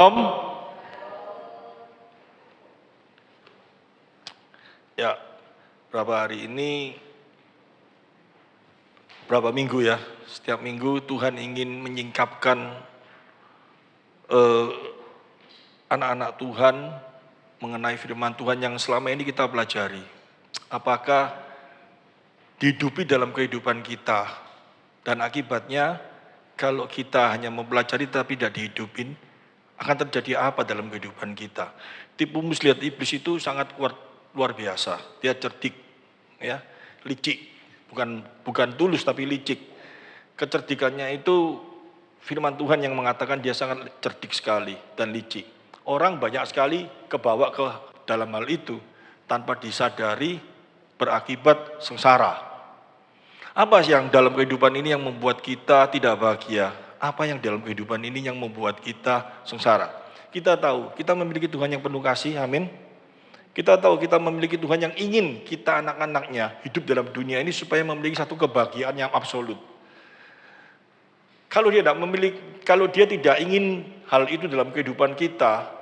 Om, ya berapa hari ini, berapa minggu ya, setiap minggu Tuhan ingin menyingkapkan anak-anak Tuhan mengenai firman Tuhan yang selama ini kita pelajari. Apakah dihidupi dalam kehidupan kita, dan akibatnya kalau kita hanya mempelajari tapi tidak dihidupin, akan terjadi apa dalam kehidupan kita. Tipu muslihat iblis itu sangat kuat, luar biasa. Dia cerdik, ya, licik, bukan tulus tapi licik. Kecerdikannya itu firman Tuhan yang mengatakan dia sangat cerdik sekali dan licik. Orang banyak sekali kebawa ke dalam hal itu tanpa disadari, berakibat sengsara. Apa yang dalam kehidupan ini yang membuat kita tidak bahagia? Apa yang dalam kehidupan ini yang membuat kita sengsara? Kita tahu, kita memiliki Tuhan yang penuh kasih, amin. Kita tahu kita memiliki Tuhan yang ingin kita anak-anaknya hidup dalam dunia ini supaya memiliki satu kebahagiaan yang absolut. Kalau dia tidak ingin hal itu dalam kehidupan kita,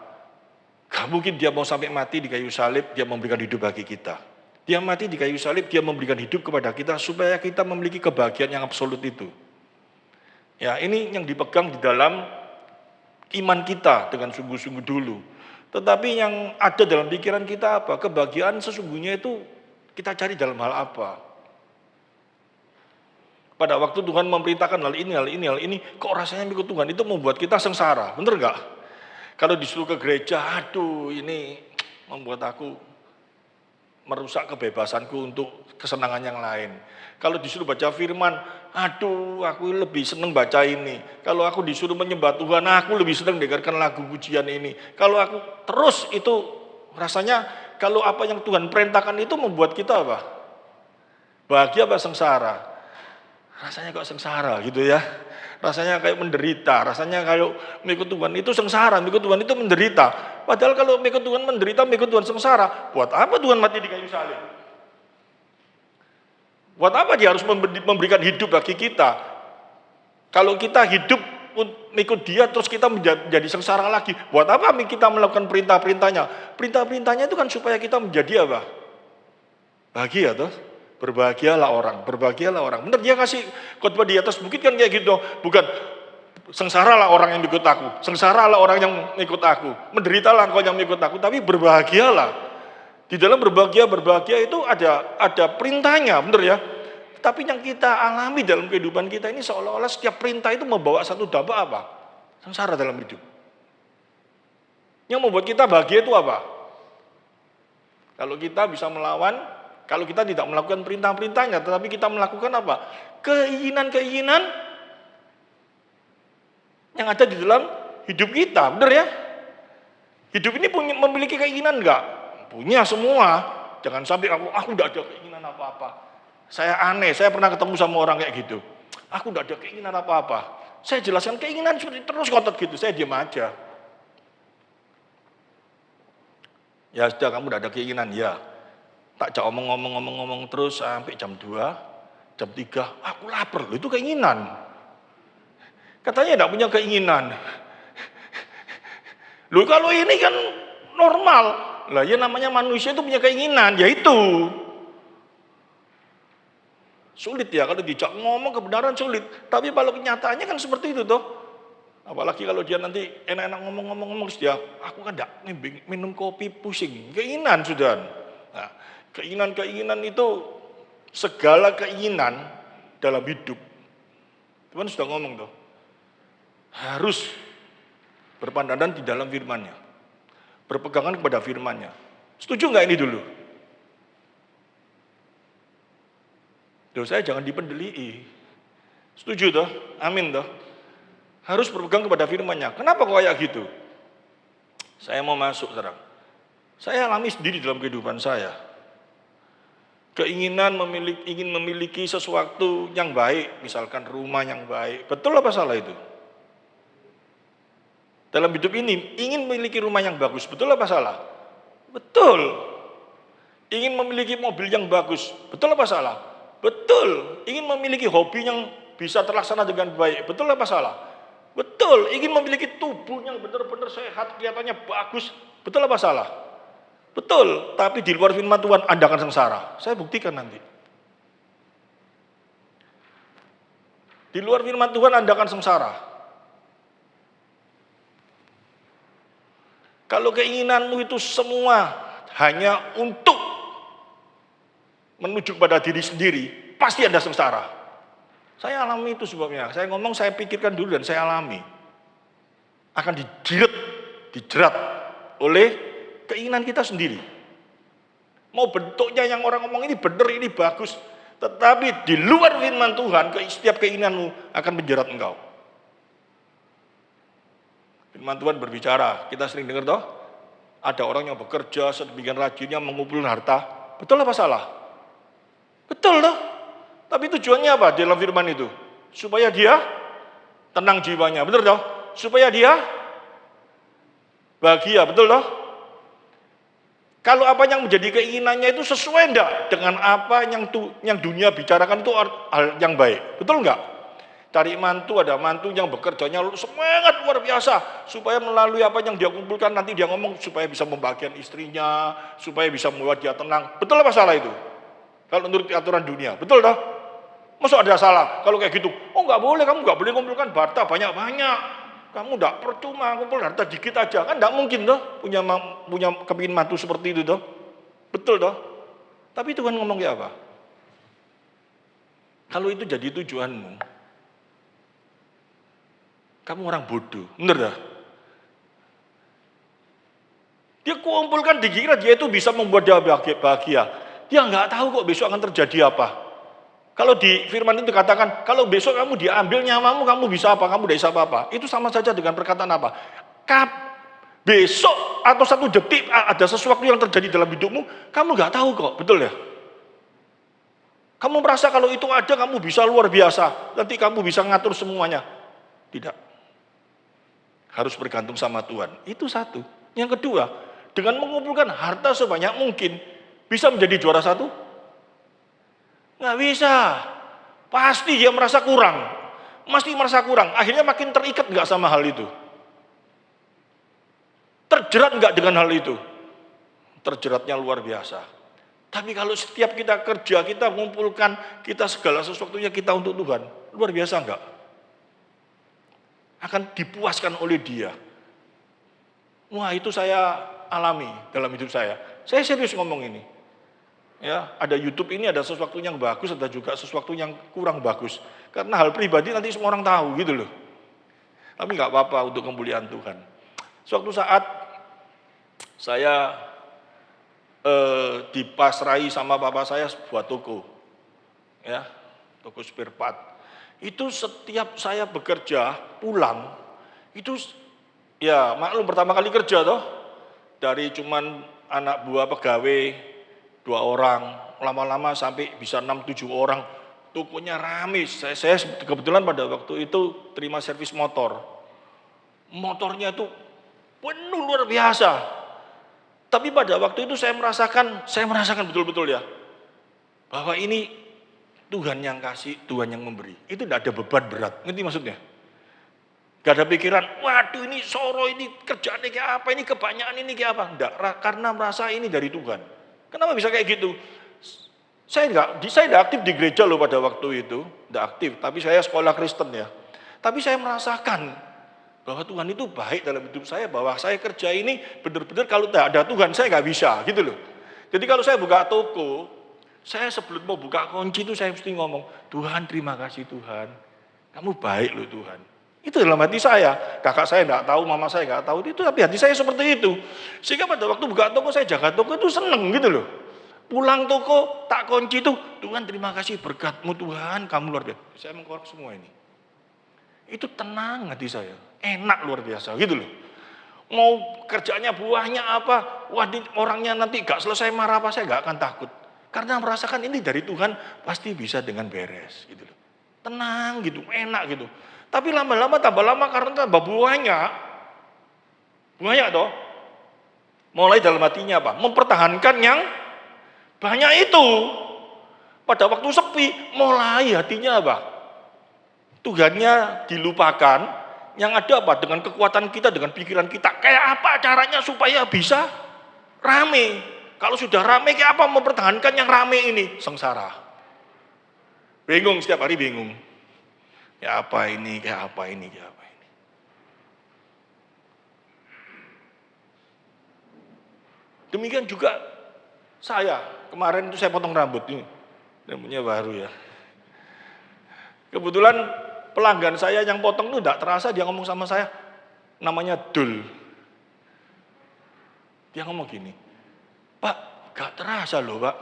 gak mungkin dia mau sampai mati di kayu salib, dia memberikan hidup bagi kita. Dia mati di kayu salib, dia memberikan hidup kepada kita supaya kita memiliki kebahagiaan yang absolut itu. Ya, ini yang dipegang di dalam iman kita dengan sungguh-sungguh dulu. Tetapi yang ada dalam pikiran kita apa? Kebahagiaan sesungguhnya itu kita cari dalam hal apa? Pada waktu Tuhan memerintahkan hal ini, kok rasanya mengikut Tuhan itu membuat kita sengsara, bener nggak? Kalau disuruh ke gereja, aduh ini membuat aku merusak kebebasanku untuk kesenangan yang lain. Kalau disuruh baca firman, aduh aku lebih senang baca ini. Kalau aku disuruh menyembah Tuhan, aku lebih senang dengarkan lagu pujian ini. Kalau aku terus itu rasanya kalau apa yang Tuhan perintahkan itu membuat kita apa? Bahagia apa sengsara? Rasanya kok sengsara gitu ya. Rasanya kayak menderita, rasanya kayak mengikut Tuhan itu sengsara, mengikut Tuhan itu menderita. Padahal kalau mengikut Tuhan menderita, mengikut Tuhan sengsara, buat apa Tuhan mati di kayu salib? Buat apa dia harus memberikan hidup bagi kita? Kalau kita hidup mengikut dia terus kita menjadi sengsara lagi, buat apa kita melakukan perintah-perintahnya? Perintah-perintahnya itu kan supaya kita menjadi apa? Bahagia toh? Berbahagialah orang, berbahagialah orang. Benar dia kasih khotbah di atas bukit kan kayak gitu, bukan sengsaralah orang yang ikut aku, sengsaralah orang yang ikut aku, menderitalah engkau yang ikut aku, tapi berbahagialah. Di dalam berbahagia itu ada perintahnya, benar ya. Tapi yang kita alami dalam kehidupan kita ini seolah-olah setiap perintah itu membawa satu dampak apa? Sengsara dalam hidup. Yang membuat kita bahagia itu apa? Kalau kita bisa melawan, kalau kita tidak melakukan perintah-perintahnya, tetapi kita melakukan apa? Keinginan-keinginan yang ada di dalam hidup kita, benar ya? Hidup ini memiliki keinginan enggak? Punya semua. Jangan sampai aku tidak ada keinginan apa-apa. Saya aneh, saya pernah ketemu sama orang kayak gitu. Aku tidak ada keinginan apa-apa. Saya jelaskan keinginan seperti terus kotot gitu, saya diam aja. Ya sudah, kamu tidak ada keinginan, ya. Tak jauh ngomong terus sampai jam 2, jam 3, aku lapar, loh itu keinginan. Katanya tidak punya keinginan. Loh kalau ini kan normal. Lah ya namanya manusia itu punya keinginan, yaitu sulit ya kalau dijak ngomong kebenaran sulit. Tapi kalau kenyataannya kan seperti itu toh. Apalagi kalau dia nanti enak-enak ngomong terus dia, aku kan enggak minum kopi pusing. Keinginan sudah. Nah, keinginan itu segala keinginan dalam hidup. Tuhan sudah ngomong tuh. Harus berpandangan di dalam firman-Nya. Berpegangan kepada firman-Nya. Setuju nggak ini dulu? Loh, saya jangan dipendeli. Setuju toh? Amin toh? Harus berpegang kepada firman-Nya. Kenapa kok kayak gitu? Saya mau masuk sekarang. Saya alami sendiri dalam kehidupan saya. Keinginan ingin memiliki sesuatu yang baik, misalkan rumah yang baik. Betul apa salah itu? Dalam hidup ini, ingin memiliki rumah yang bagus, betul apa salah? Betul. Ingin memiliki mobil yang bagus, betul apa salah? Betul. Ingin memiliki hobi yang bisa terlaksana dengan baik, betul apa salah? Betul, ingin memiliki tubuh yang benar-benar sehat, kelihatannya bagus. Betul apa salah? Betul, tapi di luar firman Tuhan Anda akan sengsara. Saya buktikan nanti. Di luar firman Tuhan Anda akan sengsara. Kalau keinginanmu itu semua hanya untuk menuju kepada diri sendiri, pasti Anda sengsara. Saya alami itu sebabnya. Saya ngomong, saya pikirkan dulu dan saya alami. Akan dijerat oleh keinginan kita sendiri. Mau bentuknya yang orang ngomong ini benar, ini bagus. Tetapi di luar firman Tuhan, setiap keinginanmu akan menjerat engkau. Firman Tuhan berbicara, kita sering dengar toh, ada orang yang bekerja sedemikian rajinnya mengumpulkan harta. Betul apa salah? Betul toh. Tapi tujuannya apa dalam firman itu? Supaya dia tenang jiwanya, betul toh? Supaya dia bahagia, betul toh? Kalau apa yang menjadi keinginannya itu sesuai enggak dengan apa yang dunia bicarakan itu hal yang baik, betul enggak? Cari mantu, ada mantu yang bekerjanya semangat luar biasa supaya melalui apa yang dia kumpulkan nanti dia ngomong supaya bisa membahagiakan istrinya, supaya bisa membuat dia tenang. Betul apa salah itu? Kalau menurut aturan dunia, betul toh? Masa ada salah kalau kayak gitu? Oh nggak boleh, kamu nggak boleh kumpulkan harta banyak-banyak. Kamu nggak percuma kumpul harta dikit aja, kan nggak mungkin toh punya kepingin mantu seperti itu toh. Betul toh? Tapi Tuhan ngomong kayak apa? Kalau itu jadi tujuanmu, kamu orang bodoh, bener dah. Dia kumpulkan dikira dia itu bisa membuat dia bahagia. Dia nggak tahu kok besok akan terjadi apa. Kalau di firman itu dikatakan, kalau besok kamu diambil nyawamu, kamu bisa apa? Kamu tidak bisa apa-apa. Itu sama saja dengan perkataan apa? Besok atau satu detik ada sesuatu yang terjadi dalam hidupmu, kamu nggak tahu kok, betul ya? Kamu merasa kalau itu ada, kamu bisa luar biasa. Nanti kamu bisa ngatur semuanya. Tidak. Harus bergantung sama Tuhan. Itu satu. Yang kedua, dengan mengumpulkan harta sebanyak mungkin, bisa menjadi juara satu? Nggak bisa. Pasti dia merasa kurang. Pasti merasa kurang. Akhirnya makin terikat nggak sama hal itu? Terjerat nggak dengan hal itu? Terjeratnya luar biasa. Tapi kalau setiap kita kerja, kita mengumpulkan, kita segala sesuatunya kita untuk Tuhan, luar biasa nggak? Akan dipuaskan oleh Dia. Wah, itu saya alami dalam hidup saya. Saya serius ngomong ini. Ya, ada YouTube ini ada sesuatu yang bagus, ada juga sesuatu yang kurang bagus. Karena hal pribadi nanti semua orang tahu gitu loh. Tapi nggak apa-apa untuk kemuliaan Tuhan. Suatu saat saya dipasrahi sama bapak saya sebuah toko, ya, toko spare part. Itu setiap saya bekerja pulang, itu ya maklum pertama kali kerja toh, dari cuman anak buah pegawai 2 orang, lama-lama sampai bisa 6-7 orang, tokonya rame. Saya kebetulan pada waktu itu terima servis motor. Motornya itu penuh luar biasa. Tapi pada waktu itu saya merasakan betul-betul ya, bahwa ini Tuhan yang kasih, Tuhan yang memberi. Itu tidak ada beban berat, ngerti maksudnya? Gak ada pikiran, waduh ini soro, ini kerjaannya kayak apa, ini kebanyakan, ini kayak apa. Enggak, karena merasa ini dari Tuhan. Kenapa bisa kayak gitu? Saya tidak aktif di gereja loh pada waktu itu, tidak aktif. Tapi saya sekolah Kristen ya. Tapi saya merasakan bahwa Tuhan itu baik dalam hidup saya, bahwa saya kerja ini benar-benar kalau tidak ada Tuhan saya nggak bisa, gitu loh. Jadi kalau saya buka toko, saya sebelum mau buka kunci itu saya mesti ngomong, Tuhan terima kasih Tuhan, kamu baik loh Tuhan. Itu dalam hati saya. Kakak saya nggak tahu, mama saya nggak tahu itu, tapi hati saya seperti itu. Sehingga pada waktu buka toko, saya jaga toko itu seneng gitu loh. Pulang toko, tak kunci itu, Tuhan terima kasih berkat-Mu Tuhan, kamu luar biasa. Saya mengkorek semua ini. Itu tenang hati saya, enak luar biasa gitu loh. Mau kerjanya buahnya apa, wah orangnya nanti gak selesai marah apa, saya gak akan takut. Karena merasakan ini dari Tuhan, pasti bisa dengan beres gitu loh. Tenang gitu, enak gitu. Tapi lama-lama tambah lama karena tambah buahnya toh. Mulai dalam hatinya apa? Mempertahankan yang banyak itu. Pada waktu sepi, mulai hatinya apa? Tuhannya dilupakan, Yang ada apa? Dengan kekuatan kita, dengan pikiran kita. Kayak apa caranya supaya bisa rame? Kalau sudah rame, kayak apa mempertahankan yang rame ini? Sengsara. Bingung, setiap hari bingung. Ya apa ini, kayak apa ini, kayak apa ini. Demikian juga saya. Kemarin itu saya potong rambut. Ini rambutnya baru ya. Kebetulan pelanggan saya yang potong itu tidak terasa, dia ngomong sama saya, namanya Dul. Dia ngomong gini, Pak, gak terasa loh Pak,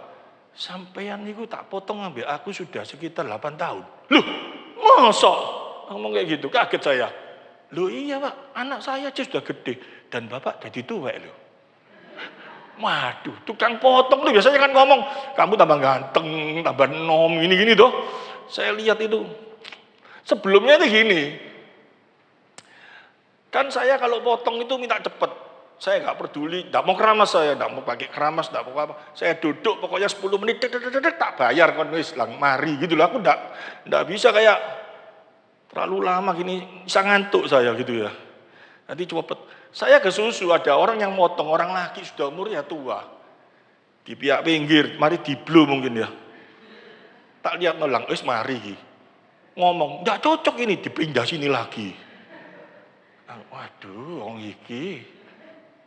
sampeyan itu tak potong ambil aku sudah sekitar 8 tahun. Loh, masa? Ngomong kayak gitu, kaget saya. Loh iya Pak, anak saya aja sudah gede, dan Bapak jadi tuwek loh. Waduh, tukang potong tuh biasanya kan ngomong, kamu tambah ganteng, tambah nom, gini-gini tuh. Saya lihat itu, sebelumnya itu gini, kan saya kalau potong itu minta cepet, saya nggak peduli, nggak mau keramas saya, nggak mau pakai keramas, nggak mau apa, saya duduk pokoknya 10 menit, tak bayar kan wis lang mari gitu lah, aku nggak bisa kayak terlalu lama gini, bisa ngantuk saya gitu ya. Nanti cepet, saya kesusu ada orang yang motong, orang laki sudah umurnya tua, di pihak pinggir, mari diblo mungkin ya. Tak lihat nolang, wis mari ngomong, nggak cocok ini, dipindah sini lagi. Waduh, wong iki,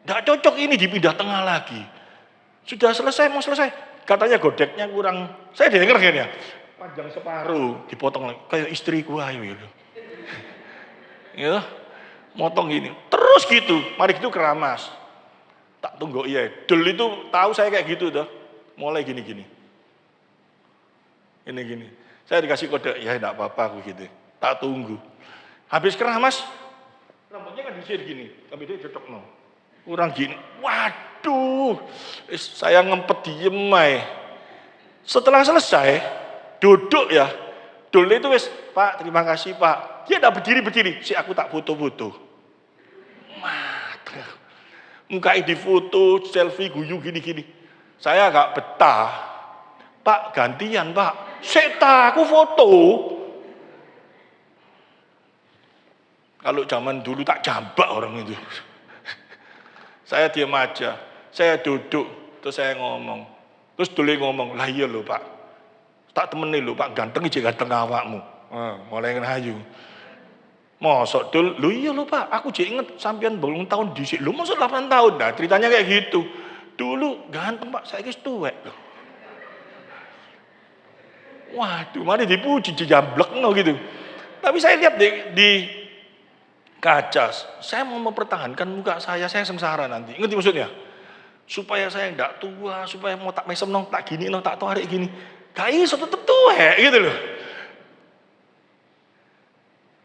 nggak cocok ini dipindah tengah lagi. Sudah selesai, mau selesai, katanya godeknya kurang. Saya dengar kan ya, panjang separuh, dipotong lagi, kayak istriku ayo gitu. Ya, motong gini, terus gitu, mari gitu keramas. Tak tunggu iya, Dul itu tahu saya kayak gitu tuh, mulai gini-gini. Ini gini, saya dikasih kode, ya enggak apa-apa aku gitu. Tak tunggu. Habis keramas, rambutnya kan disir gini, tapi dia cocok no. Kurang gini, waduh, saya ngempet diem aja. Setelah selesai, duduk ya, Dul itu wis, Pak terima kasih Pak. Dia enggak berdiri, si aku tak foto-foto. Mata, mukanya di foto, selfie guyu gini-gini. Saya agak betah. Pak gantian Pak. Seta, aku foto. Kalau zaman dulu tak jambak orang itu. Saya diam aja, saya duduk, terus saya ngomong. Terus Dul ngomong, lah iya loh Pak. Tak temenin loh Pak, ganteng aja ganteng awakmu. Mulai ngerayu. Mosok Dul, lo iya loh Pak, aku jadi inget sampean bolong tahun disik. Lo mosok 8 tahun, nah ceritanya kayak gitu. Dulu ganteng Pak, saya kis tuwek loh. Waduh, mari dipuji, dijamblek no gitu. Tapi saya lihat di kaca, saya mau mempertahankan muka saya sengsara nanti. Ngerti maksudnya? Supaya saya enggak tua, supaya mau tak mesem nong, tak gini nong, tak tarik gini. Gak iso tetep tua gitu loh.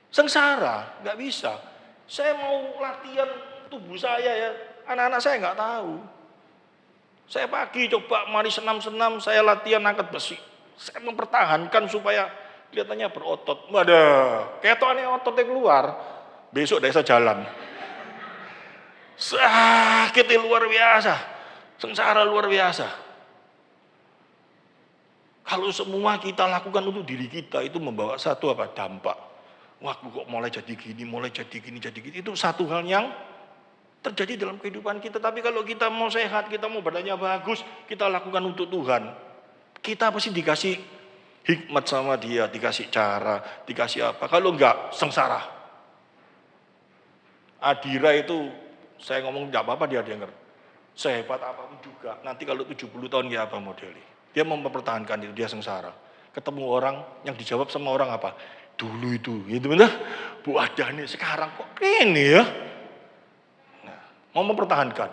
Sengsara, nggak bisa. Saya mau latihan tubuh saya ya, anak-anak saya nggak tahu. Saya pagi coba mari senam-senam, saya latihan angkat besi. Saya mempertahankan supaya kelihatannya berotot. Waduh, ketokannya ototnya keluar, besok desa jalan. Sakitnya luar biasa, sengsara luar biasa. Kalau semua kita lakukan untuk diri kita itu membawa satu apa dampak. Wah, kok mulai jadi gini, jadi gini. Itu satu hal yang terjadi dalam kehidupan kita. Tapi kalau kita mau sehat, kita mau badannya bagus, kita lakukan untuk Tuhan. Kita pasti dikasih hikmat sama dia, dikasih cara, dikasih apa. Kalau enggak, sengsara. Adira itu, saya ngomong enggak apa-apa dia denger. Sehebat apapun juga, nanti kalau 70 tahun ya apa modelnya. Dia mempertahankan itu, dia sengsara. Ketemu orang, yang dijawab sama orang apa? Dulu itu, gitu bener. Bu Adani sekarang kok ini ya. Nah, mau mempertahankan.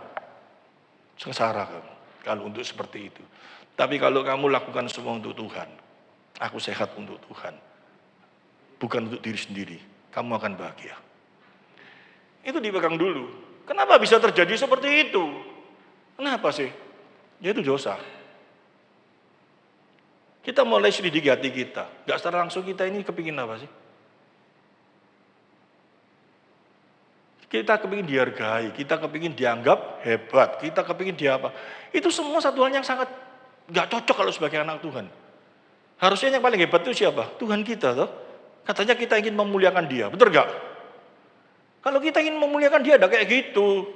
Sengsara kamu, kalau untuk seperti itu. Tapi kalau kamu lakukan semua untuk Tuhan, aku sehat untuk Tuhan, bukan untuk diri sendiri, kamu akan bahagia. Itu dipegang dulu. Kenapa bisa terjadi seperti itu? Kenapa sih? Ya itu dosa. Kita mulai selidiki hati kita. Gak secara langsung kita ini kepingin apa sih? Kita kepingin dihargai, kita kepingin dianggap hebat, kita kepingin dia apa. Itu semua satu hal yang sangat gak cocok kalau sebagai anak Tuhan. Harusnya yang paling hebat itu siapa? Tuhan kita toh. Katanya kita ingin memuliakan dia, betul gak? Kalau kita ingin memuliakan dia, ada kayak gitu.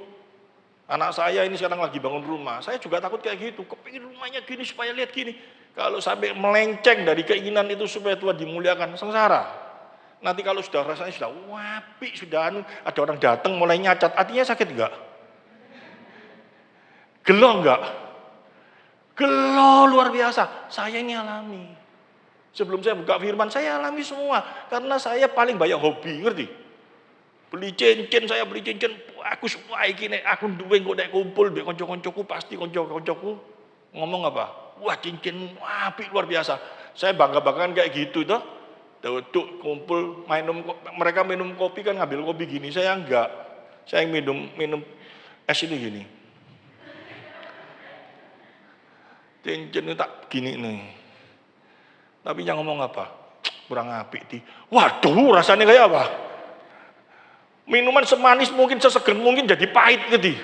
Anak saya ini sekarang lagi bangun rumah, saya juga takut kayak gitu. Kepingin rumahnya gini supaya lihat gini. Kalau sampai melenceng dari keinginan itu supaya Tuhan dimuliakan, sengsara. Nanti kalau sudah rasanya sudah wapi, sudah ada orang datang mulai nyacat, artinya sakit enggak? Gelo enggak? Gelo luar biasa. Saya ini alami. Sebelum saya buka firman, saya alami semua. Karena saya paling banyak hobi, ngerti? Beli cincin, saya beli cincin. Aku supaya gini, aku duwe kok nek kumpul, mbek konco-koncoku, pasti konco-koncoku ngomong apa? Wah cincin, api luar biasa. Saya bangga-banggaan kayak gitu toh. Duduk kumpul, mereka minum kopi kan ngambil kopi gini, saya enggak. Saya minum es ini gini. Cincin itu tak gini nih. Tapi yang ngomong apa? Kurang apik di. Waduh, rasanya kayak apa? Minuman semanis mungkin, seseger mungkin jadi pahit gitu.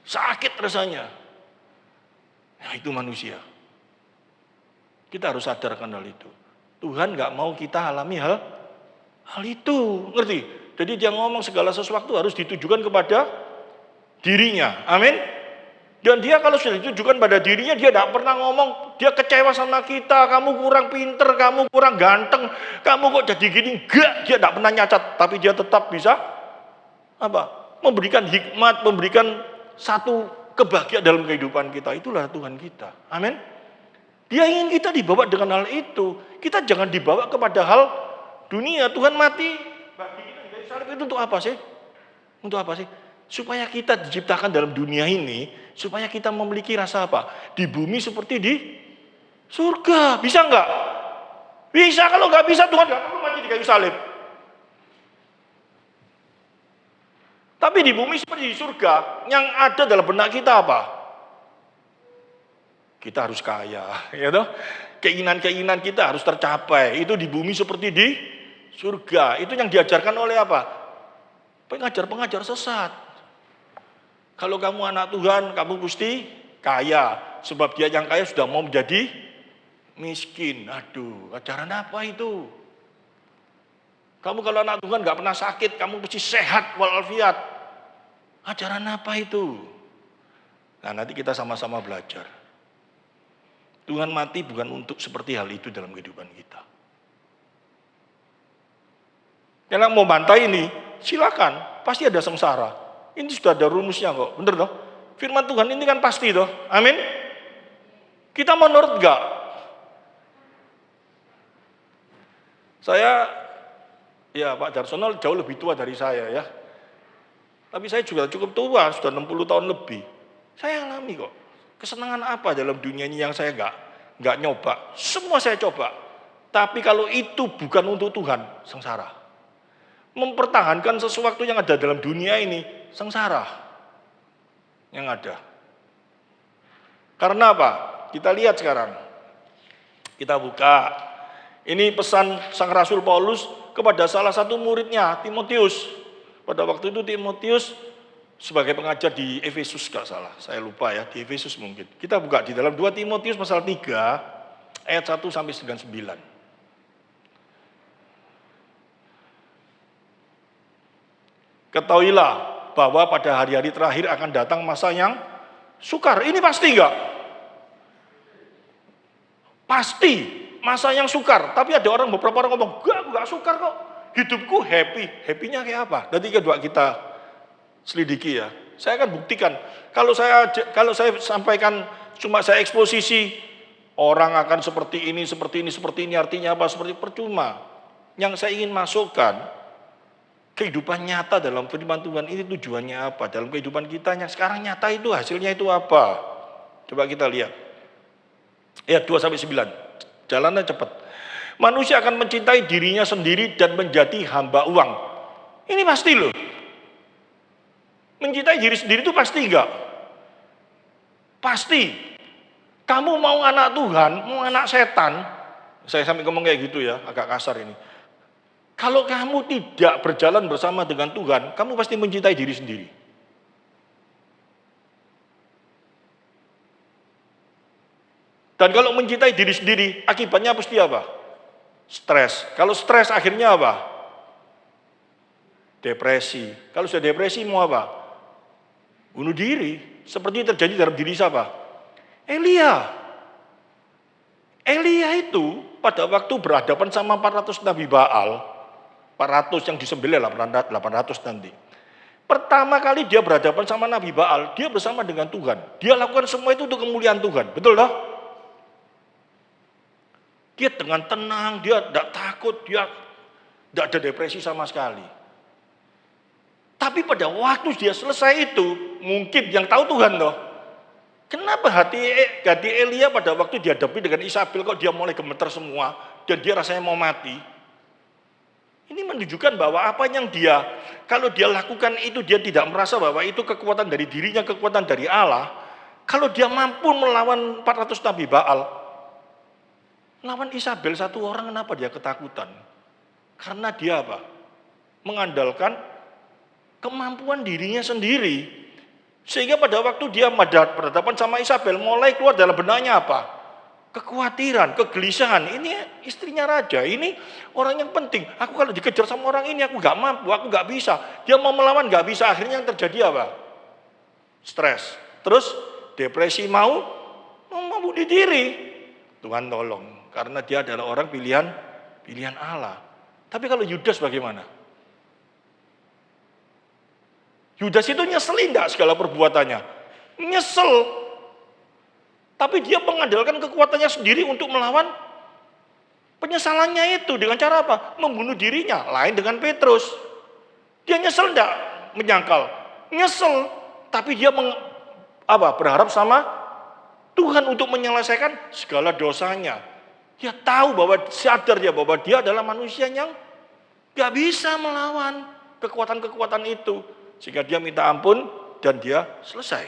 Sakit rasanya. Nah, itu manusia. Kita harus sadarkan hal itu. Tuhan nggak mau kita alami hal itu, ngerti? Jadi dia ngomong segala sesuatu harus ditujukan kepada dirinya. Amin. Dan dia kalau sudah ditujukan pada dirinya, dia tidak pernah ngomong, dia kecewa sama kita, kamu kurang pinter, kamu kurang ganteng, kamu kok jadi gini. Enggak, dia tidak pernah nyacat, tapi dia tetap bisa apa? Memberikan hikmat, memberikan satu kebahagiaan dalam kehidupan kita. Itulah Tuhan kita. Amin. Dia ingin kita dibawa dengan hal itu. Kita jangan dibawa kepada hal dunia. Tuhan mati bagi kita di kayu salib itu untuk apa sih? Untuk apa sih? Supaya kita diciptakan dalam dunia ini, supaya kita memiliki rasa apa? Di bumi seperti di surga. Bisa enggak? Bisa. Kalau enggak bisa, Tuhan enggak perlu mati di kayu salib. Tapi di bumi seperti di surga, yang ada dalam benak kita apa? Kita harus kaya, ya toh? Keinginan-keinginan kita harus tercapai. Itu di bumi seperti di surga. Itu yang diajarkan oleh apa? Pengajar-pengajar sesat. Kalau kamu anak Tuhan, kamu mesti kaya. Sebab dia yang kaya sudah mau menjadi miskin. Aduh, ajaran apa itu? Kamu kalau anak Tuhan gak pernah sakit, kamu mesti sehat walafiat. Ajaran apa itu? Nah, nanti kita sama-sama belajar. Tuhan mati bukan untuk seperti hal itu dalam kehidupan kita. Yang mau bantai ini, silakan. Pasti ada sengsara. Ini sudah ada rumusnya kok, bener toh? Firman Tuhan ini kan pasti toh, amin? Kita menurut enggak? Saya, ya Pak Darsono jauh lebih tua dari saya ya. Tapi saya juga cukup tua, sudah 60 tahun lebih. Saya alami kok. Kesenangan apa dalam dunia ini yang saya enggak nyoba? Semua saya coba. Tapi kalau itu bukan untuk Tuhan, sengsara. Mempertahankan sesuatu yang ada dalam dunia ini, sengsara yang ada. Karena apa? Kita lihat sekarang. Kita buka. Ini pesan Sang Rasul Paulus kepada salah satu muridnya, Timotius. Pada waktu itu Timotius sebagai pengajar di Efesus, gak salah. Saya lupa ya, di Efesus mungkin. Kita buka di dalam 2 Timotius pasal 3, ayat 1 sampai 9. Ketahuilah bahwa pada hari-hari terakhir akan datang masa yang sukar. Ini pasti enggak? Pasti masa yang sukar. Tapi ada orang, beberapa orang ngomong, enggak sukar kok. Hidupku happy. Happy-nya kayak apa? Nanti kedua kita selidiki ya. Saya akan buktikan. Kalau saya sampaikan, cuma saya eksposisi, orang akan seperti ini, artinya apa? Seperti percuma. Yang saya ingin masukkan, kehidupan nyata dalam firman Tuhan ini tujuannya apa? Dalam kehidupan kita yang sekarang nyata itu hasilnya itu apa? Coba kita lihat. Ayat 2 sampai 9. Jalannya cepat. Manusia akan mencintai dirinya sendiri dan menjadi hamba uang. Ini pasti loh. Mencintai diri sendiri itu pasti enggak? Pasti. Kamu mau anak Tuhan, mau anak setan. Saya sampai ngomong kayak gitu ya, agak kasar ini. Kalau kamu tidak berjalan bersama dengan Tuhan, kamu pasti mencintai diri sendiri. Dan kalau mencintai diri sendiri, akibatnya pasti apa? Stres. Kalau stres akhirnya apa? depresi. Kalau sudah depresi mau apa? Bunuh diri. Seperti terjadi dalam diri siapa? Elia. Elia itu pada waktu berhadapan sama 400 Nabi Baal, 400 yang disembelih 800 nanti. Pertama kali dia berhadapan sama Nabi Baal, dia bersama dengan Tuhan. Dia lakukan semua itu untuk kemuliaan Tuhan. Betul toh? Dia dengan tenang, dia tidak takut, dia tidak ada depresi sama sekali. Tapi pada waktu dia selesai itu, mungkin yang tahu Tuhan toh. Kenapa hati Elia pada waktu dihadapi dengan Isabel kok dia mulai gemeter semua dan dia rasanya mau mati? Ini menunjukkan bahwa apa yang dia, kalau dia lakukan itu dia tidak merasa bahwa itu kekuatan dari dirinya, kekuatan dari Allah. Kalau dia mampu melawan 400 Nabi Baal, lawan Isabel satu orang kenapa dia ketakutan? Karena dia apa? Mengandalkan kemampuan dirinya sendiri. Sehingga pada waktu dia berhadapan sama Isabel, mulai keluar dalam benaknya apa? Kekhawatiran, kegelisahan. Ini istrinya raja, ini orang yang penting. Aku kalau dikejar sama orang ini, aku gak mampu, aku gak bisa. Dia mau melawan gak bisa, akhirnya yang terjadi apa? Stres. Terus depresi mau bunuh diri. Tuhan tolong, karena dia adalah orang pilihan Allah. Tapi kalau Yudas bagaimana? Yudas itu nyeselin enggak segala perbuatannya? Nyesel. Tapi dia mengandalkan kekuatannya sendiri untuk melawan penyesalannya itu. Dengan cara apa? Membunuh dirinya. Lain dengan Petrus. Dia nyesel enggak? Menyangkal. Nyesel. Tapi dia berharap sama Tuhan untuk menyelesaikan segala dosanya. Dia tahu bahwa, sadar dia bahwa dia adalah manusia yang gak bisa melawan kekuatan-kekuatan itu. Sehingga dia minta ampun dan dia selesai.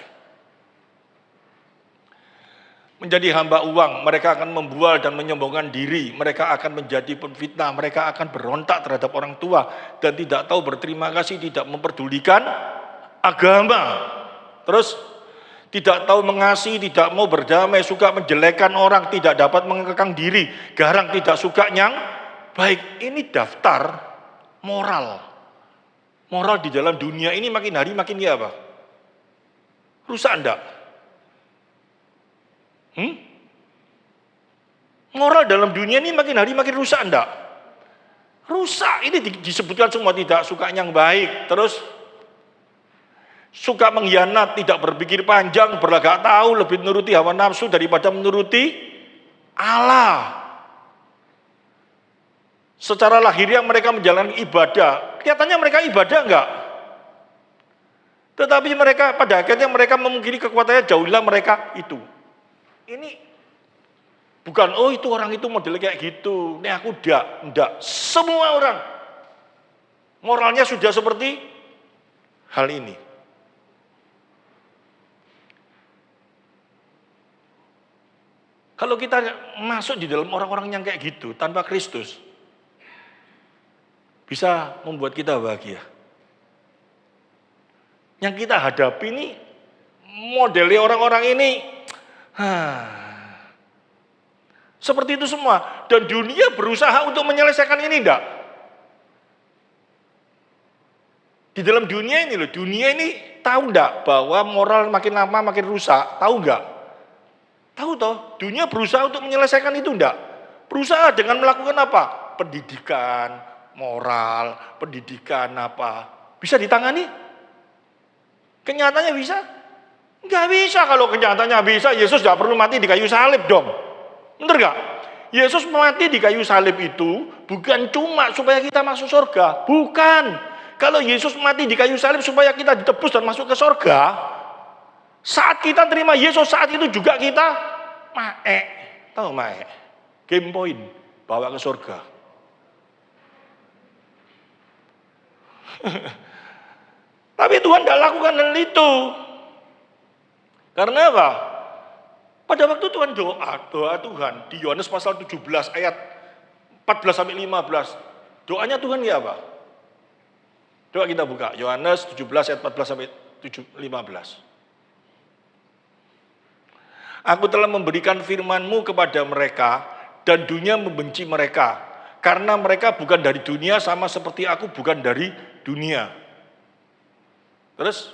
Menjadi hamba uang, mereka akan membual dan menyombongkan diri. Mereka akan menjadi pemfitnah, mereka akan berontak terhadap orang tua. Dan tidak tahu berterima kasih, tidak memperdulikan agama. Terus, tidak tahu mengasihi, tidak mau berdamai, suka menjelekkan orang, tidak dapat mengekang diri. Garang, tidak suka yang baik. Ini daftar moral. Moral di dalam dunia ini makin hari makin ya apa? Rusak enggak? Moral dalam dunia ini makin hari makin rusak enggak? Rusak, ini disebutkan semua tidak suka yang baik. Terus suka mengkhianat, tidak berpikir panjang, berlagak tahu, lebih menuruti hawa nafsu daripada menuruti Allah. Secara lahiriah mereka menjalani ibadah. Kelihatannya mereka ibadah enggak? Tetapi mereka pada akhirnya mereka memungkiri kekuatannya, jauhilah mereka itu. Ini bukan, oh itu orang itu modelnya kayak gitu. Ini aku enggak. Semua orang moralnya sudah seperti hal ini. Kalau kita masuk di dalam orang-orang yang kayak gitu tanpa Kristus, bisa membuat kita bahagia. Yang kita hadapi ini, modelnya orang-orang ini, seperti itu semua. Dan dunia berusaha untuk menyelesaikan ini enggak? Di dalam dunia ini loh, dunia ini tahu enggak bahwa moral makin lama makin rusak? Tahu enggak? Tahu toh, dunia berusaha untuk menyelesaikan itu enggak? Berusaha dengan melakukan apa? Pendidikan, moral, pendidikan apa? Bisa ditangani? Kenyataannya bisa? Enggak bisa. Kalau kenyataannya bisa, Yesus enggak perlu mati di kayu salib dong. Bener enggak? Yesus mati di kayu salib itu bukan cuma supaya kita masuk surga. Bukan. Kalau Yesus mati di kayu salib supaya kita ditebus dan masuk ke surga, saat kita terima Yesus, saat itu juga kita tahu game point, bawa ke surga. Tapi Tuhan tidak lakukan hal itu. Karena apa? Pada waktu Tuhan doa Tuhan di Yohanes pasal 17 ayat 14 sampai 15. Doanya Tuhan ya apa? Coba kita buka Yohanes 17 ayat 14 sampai 15. Aku telah memberikan firman-Mu kepada mereka dan dunia membenci mereka karena mereka bukan dari dunia sama seperti aku bukan dari dunia. Terus,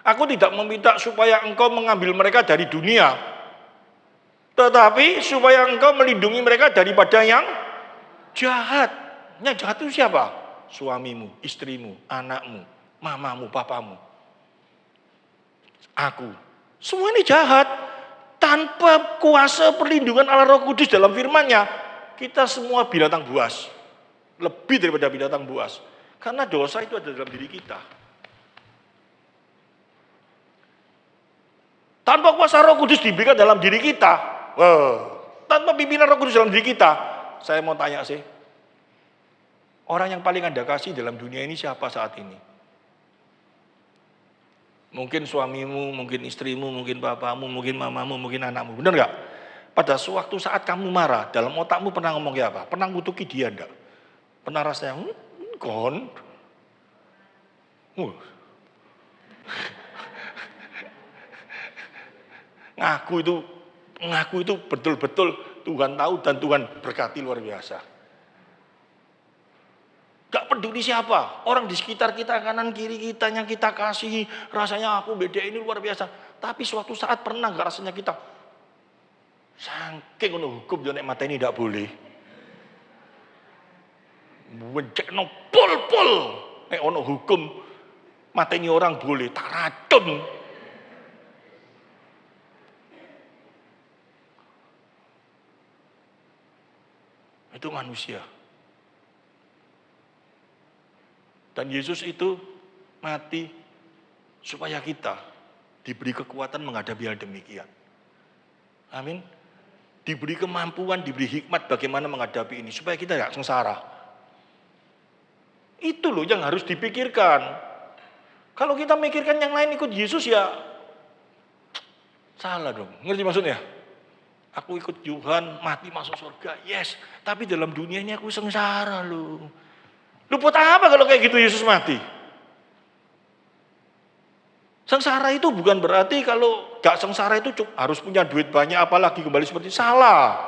aku tidak meminta supaya engkau mengambil mereka dari dunia, tetapi supaya engkau melindungi mereka daripada yang jahat. Yang jahat itu siapa? Suamimu, istrimu, anakmu, mamamu, papamu, aku. Semua ini jahat. Tanpa kuasa perlindungan Allah Roh Kudus dalam firman-Nya, kita semua binatang buas. Lebih daripada binatang buas. Karena dosa itu ada dalam diri kita. Tanpa kuasa Roh Kudus diberikan dalam diri kita, tanpa pimpinan Roh Kudus dalam diri kita, saya mau tanya sih, orang yang paling Anda kasih dalam dunia ini siapa saat ini? Mungkin suamimu, mungkin istrimu, mungkin papamu, mungkin mamamu, mungkin anakmu. Benar nggak? Pada suatu saat kamu marah, dalam otakmu pernah ngomong kayak apa? Pernah ngutuki dia enggak? Pernah rasanya, kon? Ngaku itu betul-betul Tuhan tahu dan Tuhan berkati luar biasa. Gak peduli siapa, orang di sekitar kita, kanan kiri kita yang kita kasihi, rasanya aku beda ini luar biasa. Tapi suatu saat pernah gak rasanya kita, saking ono hukum yo nek mateni ndak boleh. Wencekno pol-pol nek ono hukum mateni orang boleh, tak racun. Itu manusia. Dan Yesus itu mati supaya kita diberi kekuatan menghadapi hal demikian. Amin. Diberi kemampuan, diberi hikmat bagaimana menghadapi ini supaya kita tidak sengsara. Itu loh yang harus dipikirkan. Kalau kita mikirkan yang lain ikut Yesus ya salah dong. Ngerti maksudnya? Aku ikut Tuhan, mati masuk surga. Yes, tapi dalam dunia ini aku sengsara loh. Lu buat apa kalau kayak gitu Yesus mati? Sengsara itu bukan berarti kalau gak sengsara itu harus punya duit banyak apalagi kembali seperti salah.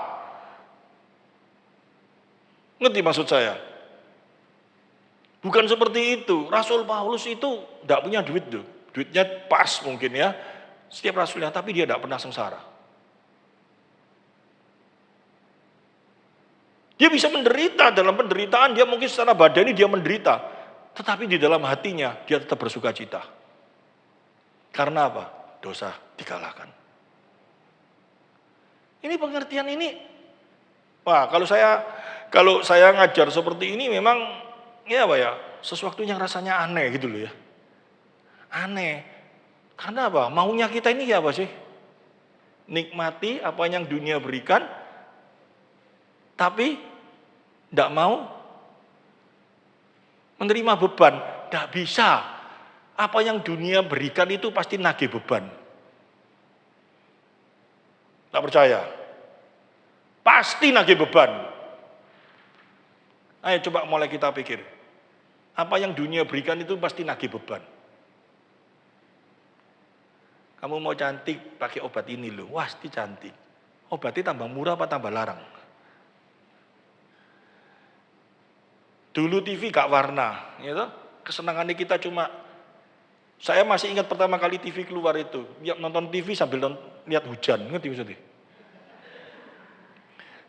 Ngerti maksud saya? Bukan seperti itu. Rasul Paulus itu gak punya duit tuh. Duitnya pas mungkin ya. Setiap rasulnya, tapi dia gak pernah sengsara. Dia bisa menderita, dalam penderitaan dia mungkin secara badani dia menderita. Tetapi di dalam hatinya dia tetap bersuka cita. Karena apa? Dosa dikalahkan. Ini pengertian ini. Wah, kalau saya ngajar seperti ini memang ya apa ya? Sesuatu yang rasanya aneh gitu loh ya. Aneh. Karena apa? Maunya kita ini ya apa sih? Nikmati apa yang dunia berikan, tapi tidak mau menerima beban. Tidak bisa. Apa yang dunia berikan itu pasti nagih beban. Tak percaya? Pasti nagih beban. Ayo coba mulai kita pikir. Apa yang dunia berikan itu pasti nagih beban. Kamu mau cantik pakai obat ini loh. Wah, pasti cantik. Obatnya tambah murah apa tambah larang? Dulu TV gak warna, gitu. Kesenangannya kita cuma, saya masih ingat pertama kali TV keluar itu, nonton TV sambil lihat hujan, ngerti maksudnya?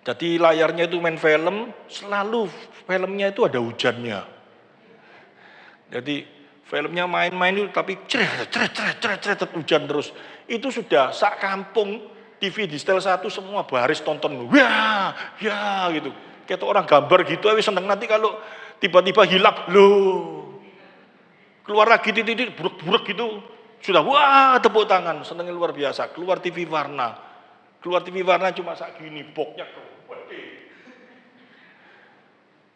Jadi layarnya itu main film, selalu filmnya itu ada hujannya. Jadi filmnya main-main itu tapi ceret hujan terus. Itu sudah sak kampung TV di setel 1 semua baris tonton, ya gitu. Kayak orang gambar gitu, seneng nanti kalau tiba-tiba hilang, loh. Keluar lagi titik buruk-buruk gitu, sudah wah tepuk tangan, senengnya luar biasa. Keluar TV warna cuma sak gini, boxnya gede.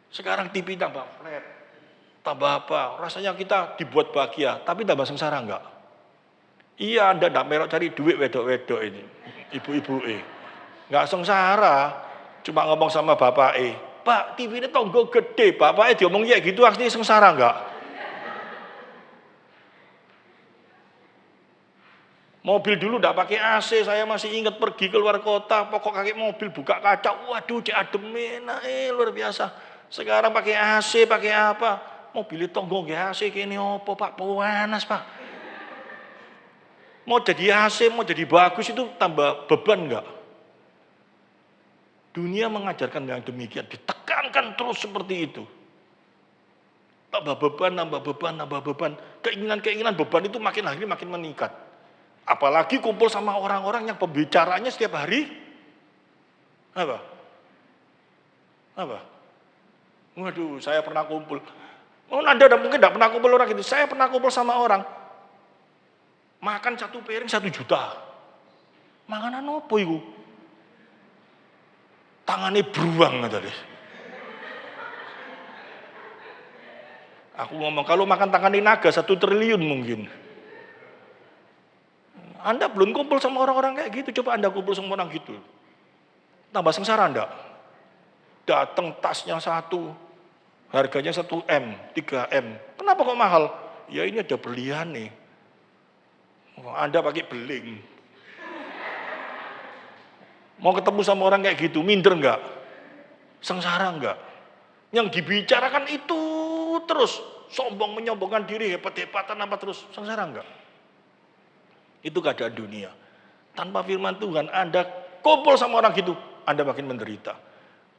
Sekarang TV tambah flat, tambah apa? Rasanya kita dibuat bahagia, tapi tambah sengsara enggak? Iya, Anda enggak merok cari duit wedok-wedok ini, ibu-ibu enggak sengsara. Cuma ngomong sama bapak Pak, TV ini tonggo gede, bapaknya diomong ya gitu, asli sengsara enggak? Mobil dulu enggak pakai AC, saya masih ingat pergi keluar kota, pokok kaki mobil buka kaca, waduh adem enak, luar biasa. Sekarang pakai AC, pakai apa? mobil tonggo nggih AC kene opo Pak? Panas Pak. Mau jadi AC, mau jadi bagus itu tambah beban enggak? Dunia mengajarkan yang demikian, ditekankan terus seperti itu. Tambah beban, nambah beban, nambah beban. Keinginan-keinginan beban itu makin hari makin meningkat. Apalagi kumpul sama orang-orang yang pembicaranya setiap hari. Apa? Apa? Waduh, saya pernah kumpul. Oh, Anda mungkin tidak pernah kumpul orang itu. Saya pernah kumpul sama orang. Makan 1 piring 1 juta. Makanan apa itu? Tangannya beruang tadi. Aku ngomong, kalau makan tangannya naga 1 triliun mungkin. Anda belum kumpul sama orang-orang kayak gitu, coba Anda kumpul sama orang gitu. Tambah sengsara enggak? Datang tasnya 1, harganya 1 M, 3 M. Kenapa kok mahal? Ya ini ada berlian nih. Anda pakai beling. Mau ketemu sama orang kayak gitu, minder enggak? Sengsara enggak? Yang dibicarakan itu terus, sombong menyombongkan diri, hebat-hebatan apa terus, sengsara enggak? Itu keadaan dunia. Tanpa firman Tuhan, Anda kumpul sama orang gitu, Anda makin menderita.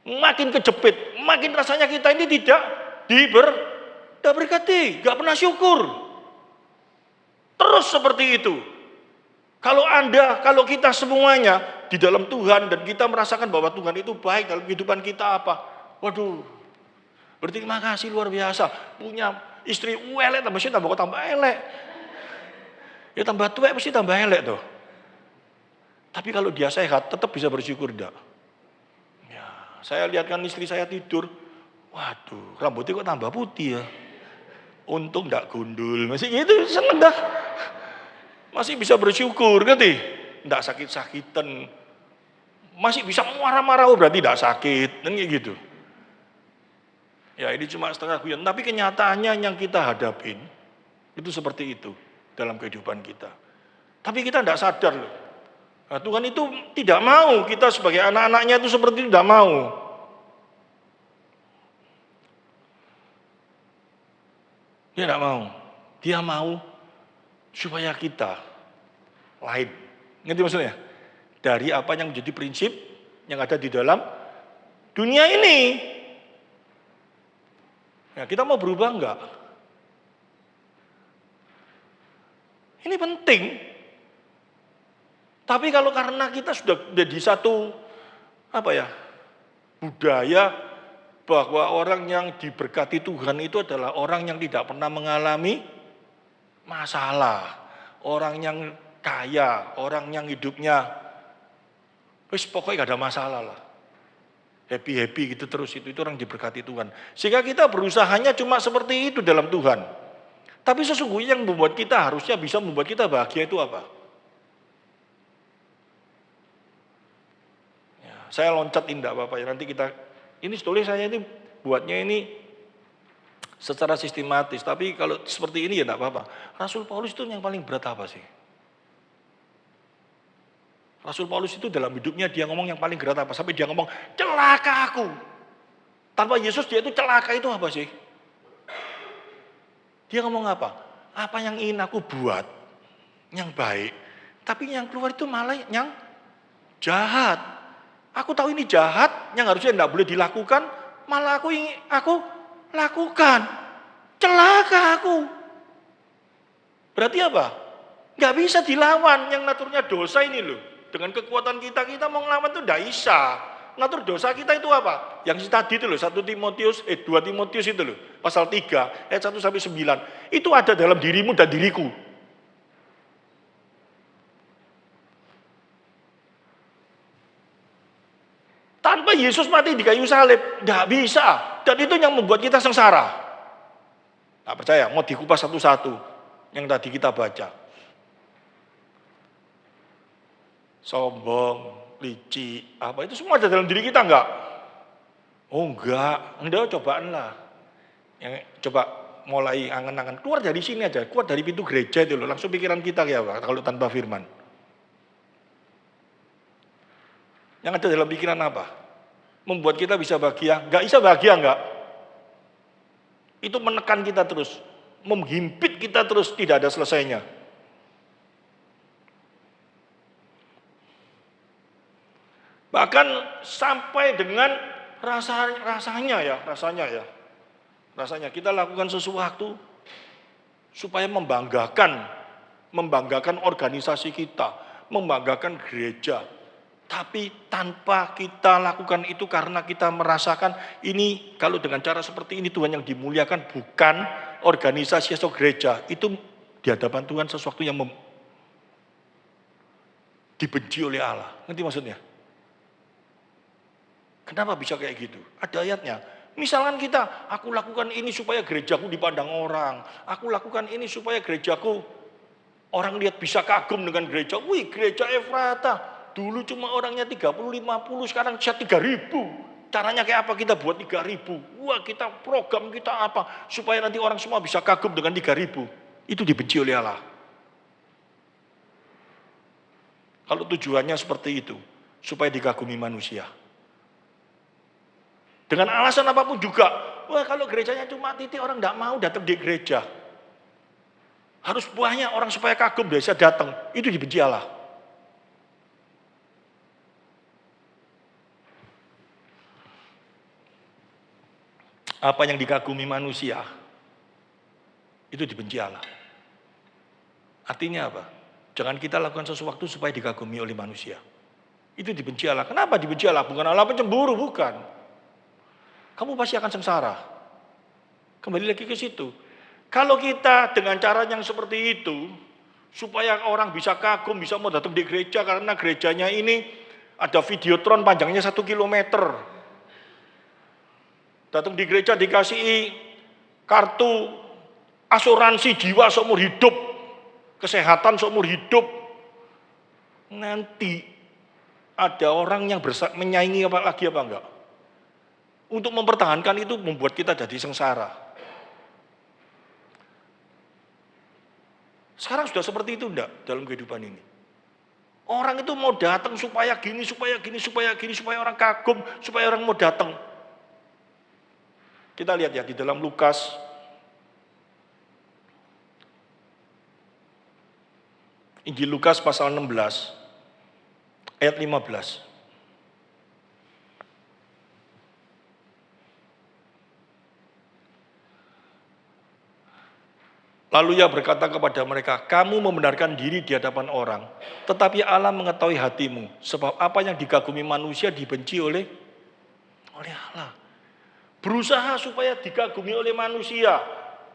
Makin kejepit, makin rasanya kita ini tidak diberkati, enggak pernah syukur. Terus seperti itu. Kalau kita semuanya di dalam Tuhan dan kita merasakan bahwa Tuhan itu baik dalam kehidupan kita apa? Waduh, berterima kasih luar biasa. Punya istri elek tambah elek. Ya tambah tua pasti tambah elek tuh. Tapi kalau dia sehat tetap bisa bersyukur enggak? Ya, saya lihatkan istri saya tidur. Waduh, rambutnya kok tambah putih ya. Untung enggak gundul. Masih gitu seneng dah. Masih bisa bersyukur, ngerti? Enggak sakit-sakitan. Masih bisa marah-marah, berarti enggak sakit, dan kayak gitu. Ya ini cuma setengah guyon, tapi kenyataannya yang kita hadapin itu seperti itu dalam kehidupan kita. Tapi kita enggak sadar loh. Nah, Tuhan itu tidak mau kita sebagai anak-anaknya itu seperti itu, tidak mau. Dia tidak mau. Dia mau supaya kita lain. Ngerti maksudnya? Dari apa yang menjadi prinsip yang ada di dalam dunia ini. Ya, kita mau berubah enggak? Ini penting. Tapi kalau karena kita sudah di satu budaya bahwa orang yang diberkati Tuhan itu adalah orang yang tidak pernah mengalami masalah, orang yang kaya, orang yang hidupnya pokoknya gak ada masalah lah. Happy gitu terus itu orang diberkati Tuhan. Sehingga kita berusahanya cuma seperti itu dalam Tuhan. Tapi sesungguhnya yang membuat kita harusnya bisa membuat kita bahagia itu apa? Ya, saya loncat indah Bapak ya, nanti kita ini sebetulnya saya ini buatnya ini secara sistematis, tapi kalau seperti ini ya enggak apa-apa. Rasul Paulus itu yang paling berat apa sih? Rasul Paulus itu dalam hidupnya dia ngomong yang paling berat apa? Sampai dia ngomong, celaka aku. Tanpa Yesus dia itu celaka itu apa sih? Dia ngomong apa? Apa yang ingin aku buat, yang baik. Tapi yang keluar itu malah yang jahat. Aku tahu ini jahat, yang harusnya enggak boleh dilakukan, malah aku lakukan. Celaka aku. Berarti apa? Nggak bisa dilawan yang naturnya dosa ini loh. Dengan kekuatan kita mau ngelawan itu nggak bisa. Natur dosa kita itu apa? Yang tadi itu loh, 2 Timotius itu loh. Pasal 3, ayat 1-9. Itu ada dalam dirimu dan diriku. Tanpa Yesus mati di kayu salib, nggak bisa. Dan itu yang membuat kita sengsara. Nggak percaya, mau dikupas satu-satu yang tadi kita baca. Sombong, licik, apa itu semua ada dalam diri kita enggak? Oh enggak, cobaan lah. Yang coba mulai angan-angan, keluar dari sini aja, keluar dari pintu gereja itu loh, langsung pikiran kita ya Pak, kalau tanpa firman. Yang ada dalam pikiran apa? Membuat kita bisa bahagia, enggak bisa bahagia enggak? Itu menekan kita terus, menghimpit kita terus, tidak ada selesainya. Bahkan sampai dengan rasanya kita lakukan sesuatu supaya membanggakan organisasi kita, membanggakan gereja. Tapi tanpa kita lakukan itu karena kita merasakan ini kalau dengan cara seperti ini Tuhan yang dimuliakan, bukan organisasi atau gereja. Itu di hadapan Tuhan sesuatu yang dibenci oleh Allah. Ngerti maksudnya? Kenapa bisa kayak gitu? Ada ayatnya. Misalkan kita, aku lakukan ini supaya gerejaku dipandang orang. Aku lakukan ini supaya gerejaku, orang lihat bisa kagum dengan gereja. Wih, gereja Efrata. Dulu cuma orangnya 30-50, sekarang bisa 3.000. Caranya kayak apa kita buat 3.000? Wah, kita program kita apa? Supaya nanti orang semua bisa kagum dengan 3.000. Itu dibenci oleh Allah. Kalau tujuannya seperti itu, supaya dikagumi manusia. Dengan alasan apapun juga, wah kalau gerejanya cuma titik orang tidak mau datang di gereja. Harus banyak orang supaya kagum bisa datang, itu dibenci Allah. Apa yang dikagumi manusia, itu dibenci Allah. Artinya apa? Jangan kita lakukan sesuatu supaya dikagumi oleh manusia. Itu dibenci Allah. Kenapa dibenci Allah? Bukan Allah pencemburu, bukan. Kamu pasti akan sengsara. Kembali lagi ke situ. Kalau kita dengan cara yang seperti itu, supaya orang bisa kagum, bisa mau datang di gereja, karena gerejanya ini ada videotron panjangnya 1 kilometer. Datang di gereja dikasih kartu asuransi jiwa seumur hidup, kesehatan seumur hidup. Nanti ada orang yang menyaingi apa lagi apa enggak? Untuk mempertahankan itu membuat kita jadi sengsara. Sekarang sudah seperti itu enggak dalam kehidupan ini? Orang itu mau datang supaya gini, supaya gini, supaya gini, supaya orang kagum, supaya orang mau datang. Kita lihat ya di dalam Lukas Injil Lukas pasal 16 ayat 15. Lalu ia berkata kepada mereka, kamu membenarkan diri di hadapan orang, tetapi Allah mengetahui hatimu, sebab apa yang dikagumi manusia dibenci oleh Allah. Berusaha supaya dikagumi oleh manusia,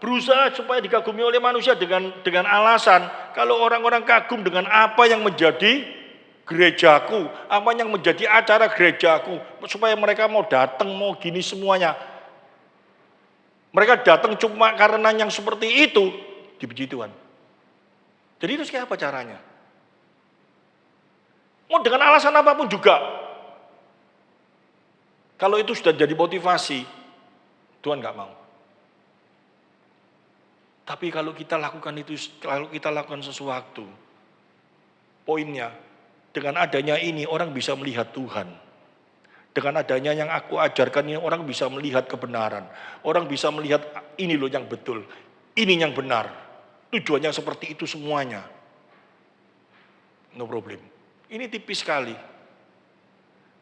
berusaha supaya dikagumi oleh manusia dengan alasan, kalau orang-orang kagum dengan apa yang menjadi gerejaku, apa yang menjadi acara gerejaku, supaya mereka mau datang, mau gini semuanya. Mereka datang cuma karena yang seperti itu, dibenci Tuhan. Jadi itu kayak apa caranya? Mau dengan alasan apapun juga. Kalau itu sudah jadi motivasi, Tuhan gak mau. Tapi kalau kita lakukan itu, kalau kita lakukan sesuatu, poinnya, dengan adanya ini orang bisa melihat Tuhan. Dengan adanya yang aku ajarkan ini orang bisa melihat kebenaran. Orang bisa melihat ini loh yang betul. Ini yang benar. Tujuannya seperti itu semuanya. No problem. Ini tipis sekali.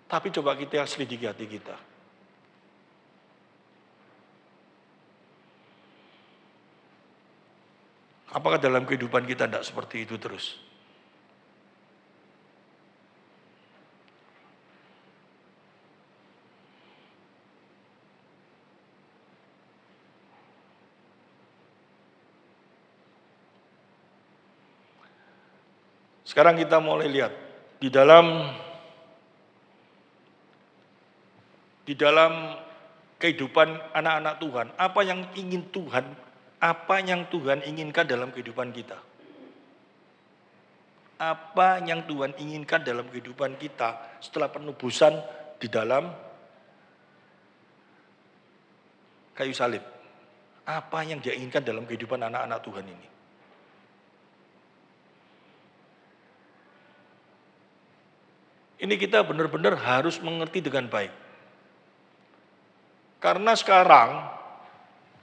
Tapi coba kita selidiki hati kita. Apakah dalam kehidupan kita tidak seperti itu terus? Sekarang kita mulai lihat di dalam kehidupan anak-anak Tuhan, apa yang Tuhan inginkan dalam kehidupan kita. Apa yang Tuhan inginkan dalam kehidupan kita setelah penebusan di dalam kayu salib. Apa yang Dia inginkan dalam kehidupan anak-anak Tuhan ini. Ini kita benar-benar harus mengerti dengan baik. Karena sekarang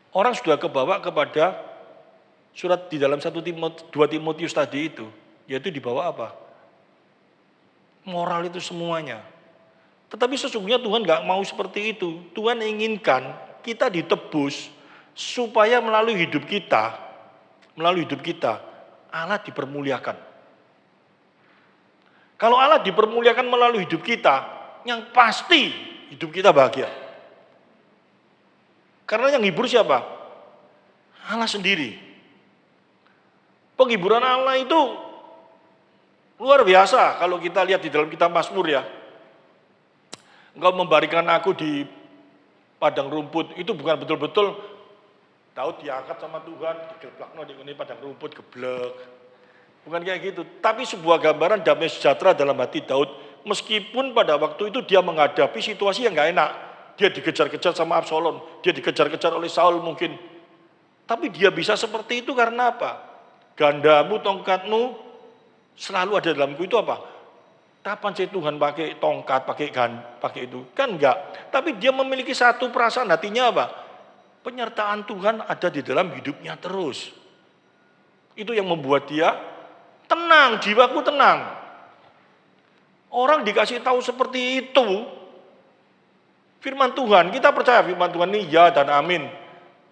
Orang sudah kebawa kepada surat di dalam 2 Timotius tadi itu, yaitu dibawa apa? Moral itu semuanya. Tetapi sesungguhnya Tuhan gak mau seperti itu. Tuhan inginkan kita ditebus supaya melalui hidup kita, Allah dipermuliakan. Kalau Allah dipermuliakan melalui hidup kita, yang pasti hidup kita bahagia. Karena yang hibur siapa? Allah sendiri. Penghiburan Allah itu luar biasa kalau kita lihat di dalam kitab Mazmur ya. Engkau membarikan aku di padang rumput, itu bukan betul-betul Daud diangkat sama Tuhan, digeblakno di padang rumput, geblek. Bukan kayak gitu, tapi sebuah gambaran damai sejahtera dalam hati Daud. Meskipun pada waktu itu dia menghadapi situasi yang gak enak. Dia dikejar-kejar sama Absalom, dia dikejar-kejar oleh Saul mungkin. Tapi dia bisa seperti itu karena apa? Gandamu, tongkatmu selalu ada dalamku, itu apa? Kapan sih Tuhan pakai tongkat, pakai itu? Kan enggak. Tapi dia memiliki satu perasaan hatinya apa? Penyertaan Tuhan ada di dalam hidupnya terus. Itu yang membuat dia tenang, jiwaku tenang. Orang dikasih tahu seperti itu, firman Tuhan, kita percaya firman Tuhan ini ya dan amin.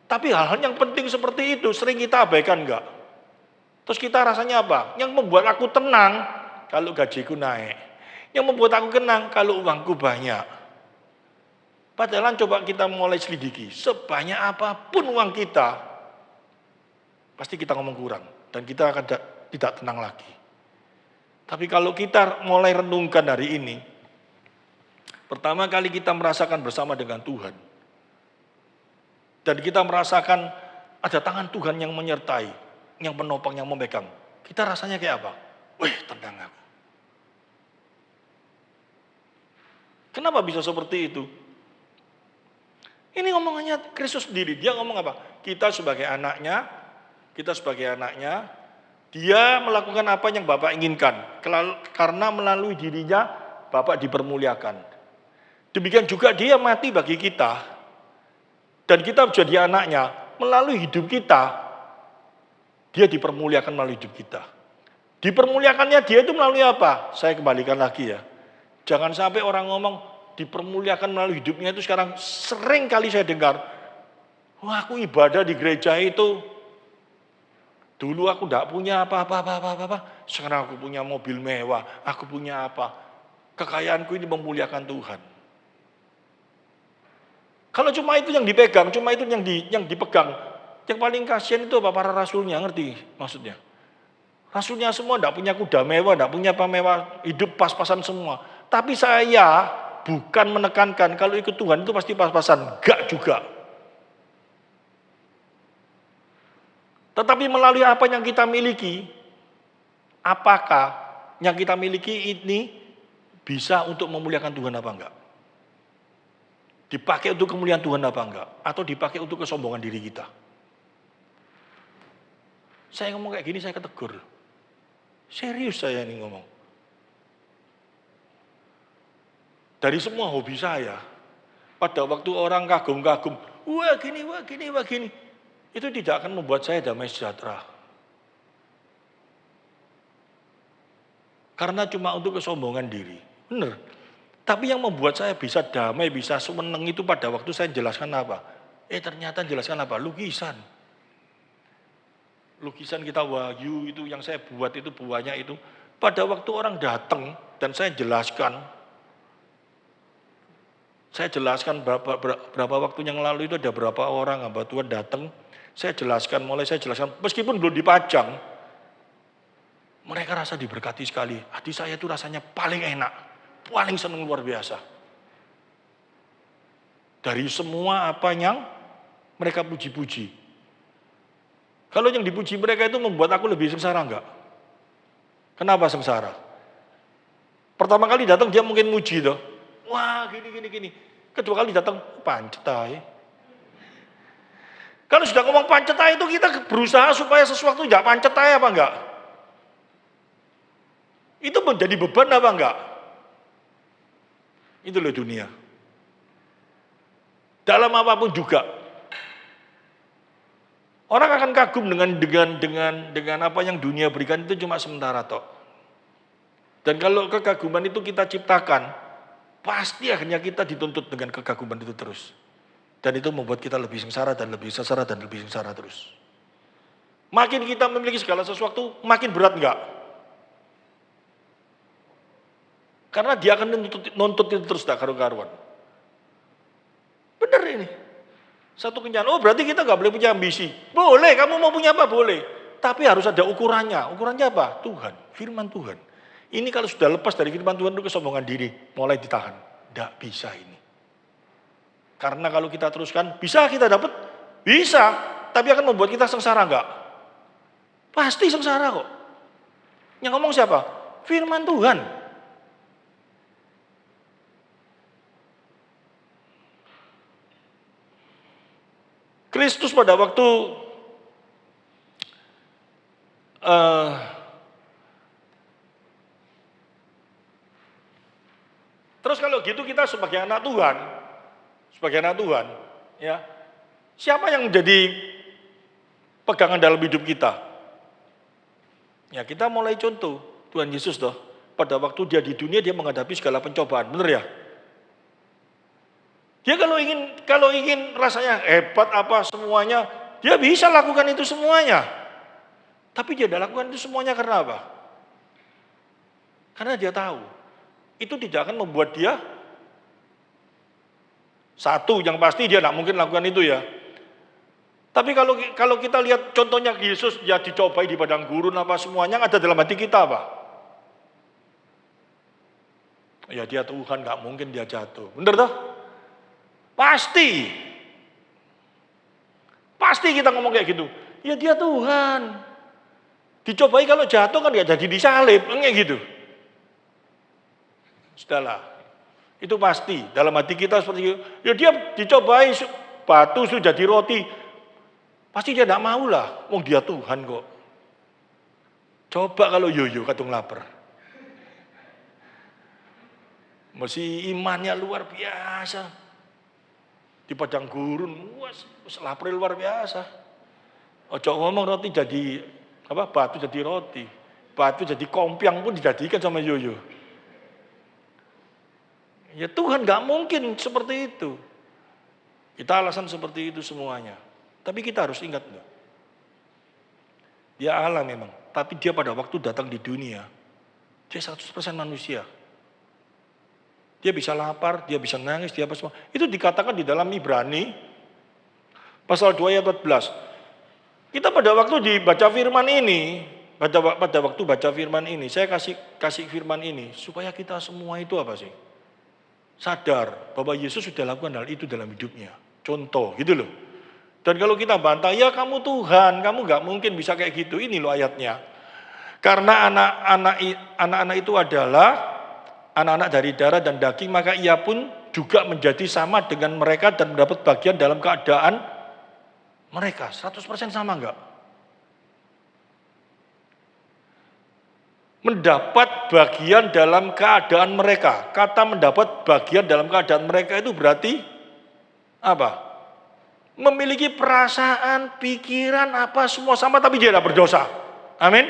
Tapi hal-hal yang penting seperti itu sering kita abaikan enggak? Terus kita rasanya apa? Yang membuat aku tenang kalau gajiku naik. Yang membuat aku tenang kalau uangku banyak. Padahal coba kita mulai selidiki, sebanyak apapun uang kita, pasti kita ngomong kurang. Dan kita akan tidak tenang lagi. Tapi kalau kita mulai renungkan hari ini, pertama kali kita merasakan bersama dengan Tuhan. Dan kita merasakan ada tangan Tuhan yang menyertai, yang menopang, yang memegang. Kita rasanya kayak apa? Wih, tenang aku. Kenapa bisa seperti itu? Ini ngomongannya Kristus sendiri. Dia ngomong apa? Kita sebagai anaknya, dia melakukan apa yang Bapak inginkan. Karena melalui dirinya, Bapak dipermuliakan. Demikian juga dia mati bagi kita. Dan kita menjadi anaknya. Melalui hidup kita, dia dipermuliakan melalui hidup kita. Dipermuliakannya dia itu melalui apa? Saya kembalikan lagi ya. Jangan sampai orang ngomong dipermuliakan melalui hidupnya itu sekarang sering kali saya dengar. Wah, aku ibadah di gereja itu. Dulu aku tidak punya apa-apa. Sekarang aku punya mobil mewah. Aku punya apa. Kekayaanku ini memuliakan Tuhan. Kalau cuma itu yang dipegang, cuma itu yang dipegang. Yang paling kasihan itu apa? Para rasulnya, ngerti maksudnya? Rasulnya semua tidak punya kuda mewah, tidak punya apa mewah, hidup pas-pasan semua. Tapi saya bukan menekankan kalau ikut Tuhan itu pasti pas-pasan. Enggak juga. Tetapi melalui apa yang kita miliki, apakah yang kita miliki ini bisa untuk memuliakan Tuhan apa enggak? Dipakai untuk kemuliaan Tuhan apa enggak? Atau dipakai untuk kesombongan diri kita? Saya ngomong kayak gini saya ketegur. Serius saya ini ngomong. Dari semua hobi saya, pada waktu orang kagum-kagum, wah gini, itu tidak akan membuat saya damai sejahtera. Karena cuma untuk kesombongan diri. Benar. Tapi yang membuat saya bisa damai, bisa seneng itu pada waktu saya jelaskan apa? Ternyata jelaskan apa? Lukisan. Lukisan kita Wahyu itu yang saya buat itu banyak itu. Pada waktu orang datang dan saya jelaskan berapa waktu yang lalu itu ada berapa orang hamba Tuhan datang. Saya jelaskan, meskipun belum dipajang. Mereka rasa diberkati sekali. Hati saya itu rasanya paling enak, paling senang luar biasa. Dari semua apa yang mereka puji-puji. Kalau yang dipuji mereka itu membuat aku lebih sengsara enggak? Kenapa sengsara? Pertama kali datang dia mungkin muji toh. Wah gini. Kedua kali datang pancetai. Kalau sudah ngomong pancetai itu kita berusaha supaya sesuatu enggak pancetai apa enggak? Itu menjadi beban apa enggak? Itu loh dunia. Dalam apapun juga. Orang akan kagum dengan apa yang dunia berikan itu cuma sementara toh. Dan kalau kekaguman itu kita ciptakan, pasti akhirnya kita dituntut dengan kekaguman itu terus. Dan itu membuat kita lebih sengsara dan lebih sengsara dan lebih sengsara terus. Makin kita memiliki segala sesuatu, makin berat enggak? Karena dia akan nuntut itu terus tak karu-karuan. Benar ini. Satu kenyataan, oh berarti kita nggak boleh punya ambisi. Boleh, kamu mau punya apa? Boleh. Tapi harus ada ukurannya. Ukurannya apa? Tuhan, firman Tuhan. Ini kalau sudah lepas dari firman Tuhan itu kesombongan diri, mulai ditahan. Tidak bisa ini. Karena kalau kita teruskan, bisa kita dapat? Bisa. Tapi akan membuat kita sengsara enggak? Pasti sengsara kok. Yang ngomong siapa? Firman Tuhan. Kristus pada waktu terus kalau gitu kita sebagai anak Tuhan, ya, siapa yang menjadi pegangan dalam hidup kita? Ya kita mulai contoh Tuhan Yesus toh. Pada waktu dia di dunia dia menghadapi segala pencobaan, benar ya? Dia kalau ingin rasanya hebat apa semuanya, dia bisa lakukan itu semuanya. Tapi dia tidak lakukan itu semuanya karena apa? Karena dia tahu, itu tidak akan membuat dia, satu yang pasti dia tidak mungkin lakukan itu ya. Tapi kalau kita lihat contohnya Yesus, ya dicobai di padang gurun apa semuanya, yang ada dalam hati kita apa? Ya dia Tuhan, nggak mungkin dia jatuh, benar toh? Pasti kita ngomong kayak gitu. Ya dia Tuhan. Dicobai kalau jatuh kan nggak jadi disalib, kayak gitu. Sudahlah, itu pasti dalam hati kita seperti itu. Ya dia dicobai batu sudah jadi roti, pasti dia tidak mau lah. Wong dia Tuhan kok. Coba kalau yoyo katung lapar, masih imannya luar biasa. Di padang gurun, lapar luar biasa. Ojo ngomong roti jadi apa? Batu jadi roti, batu jadi kompiang pun dijadikan sama yoyo. Ya Tuhan nggak mungkin seperti itu. Kita alasan seperti itu semuanya. Tapi kita harus ingat loh. Dia Allah memang, tapi dia pada waktu datang di dunia, dia 100% manusia. Dia bisa lapar, dia bisa nangis, dia apa semua. Itu dikatakan di dalam Ibrani pasal 2 ayat 14. Kita pada waktu dibaca firman ini, pada waktu baca firman ini, saya kasih firman ini supaya kita semua itu apa sih? Sadar bahwa Yesus sudah lakukan hal itu dalam hidupnya. Contoh gitu loh. Dan kalau kita bantah, ya kamu Tuhan, kamu nggak mungkin bisa kayak gitu. Ini loh ayatnya. Karena anak-anak itu adalah anak-anak dari darah dan daging, maka ia pun juga menjadi sama dengan mereka dan mendapat bagian dalam keadaan mereka. 100% sama enggak? Mendapat bagian dalam keadaan mereka. Kata mendapat bagian dalam keadaan mereka itu berarti apa? Memiliki perasaan, pikiran, apa semua sama tapi dia tidak berdosa. Amin.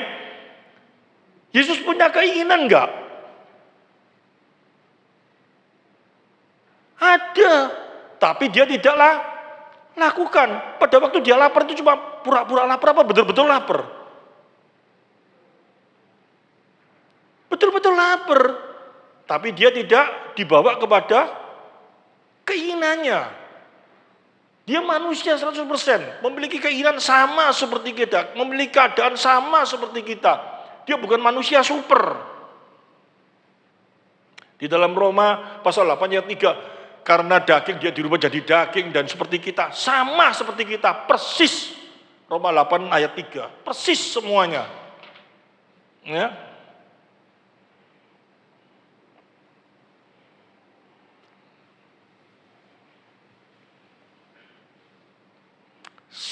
Yesus punya keinginan enggak? Ada, tapi dia tidaklah lakukan. Pada waktu dia lapar itu cuma pura-pura lapar apa betul-betul lapar? Betul-betul lapar. Tapi dia tidak dibawa kepada keinginannya. Dia manusia 100%, memiliki keinginan sama seperti kita, memiliki keadaan sama seperti kita. Dia bukan manusia super. Di dalam Roma pasal 8 ayat 3, karena daging dia dirubah jadi daging dan seperti kita, sama seperti kita, persis. Roma 8 ayat 3, persis semuanya. Ya.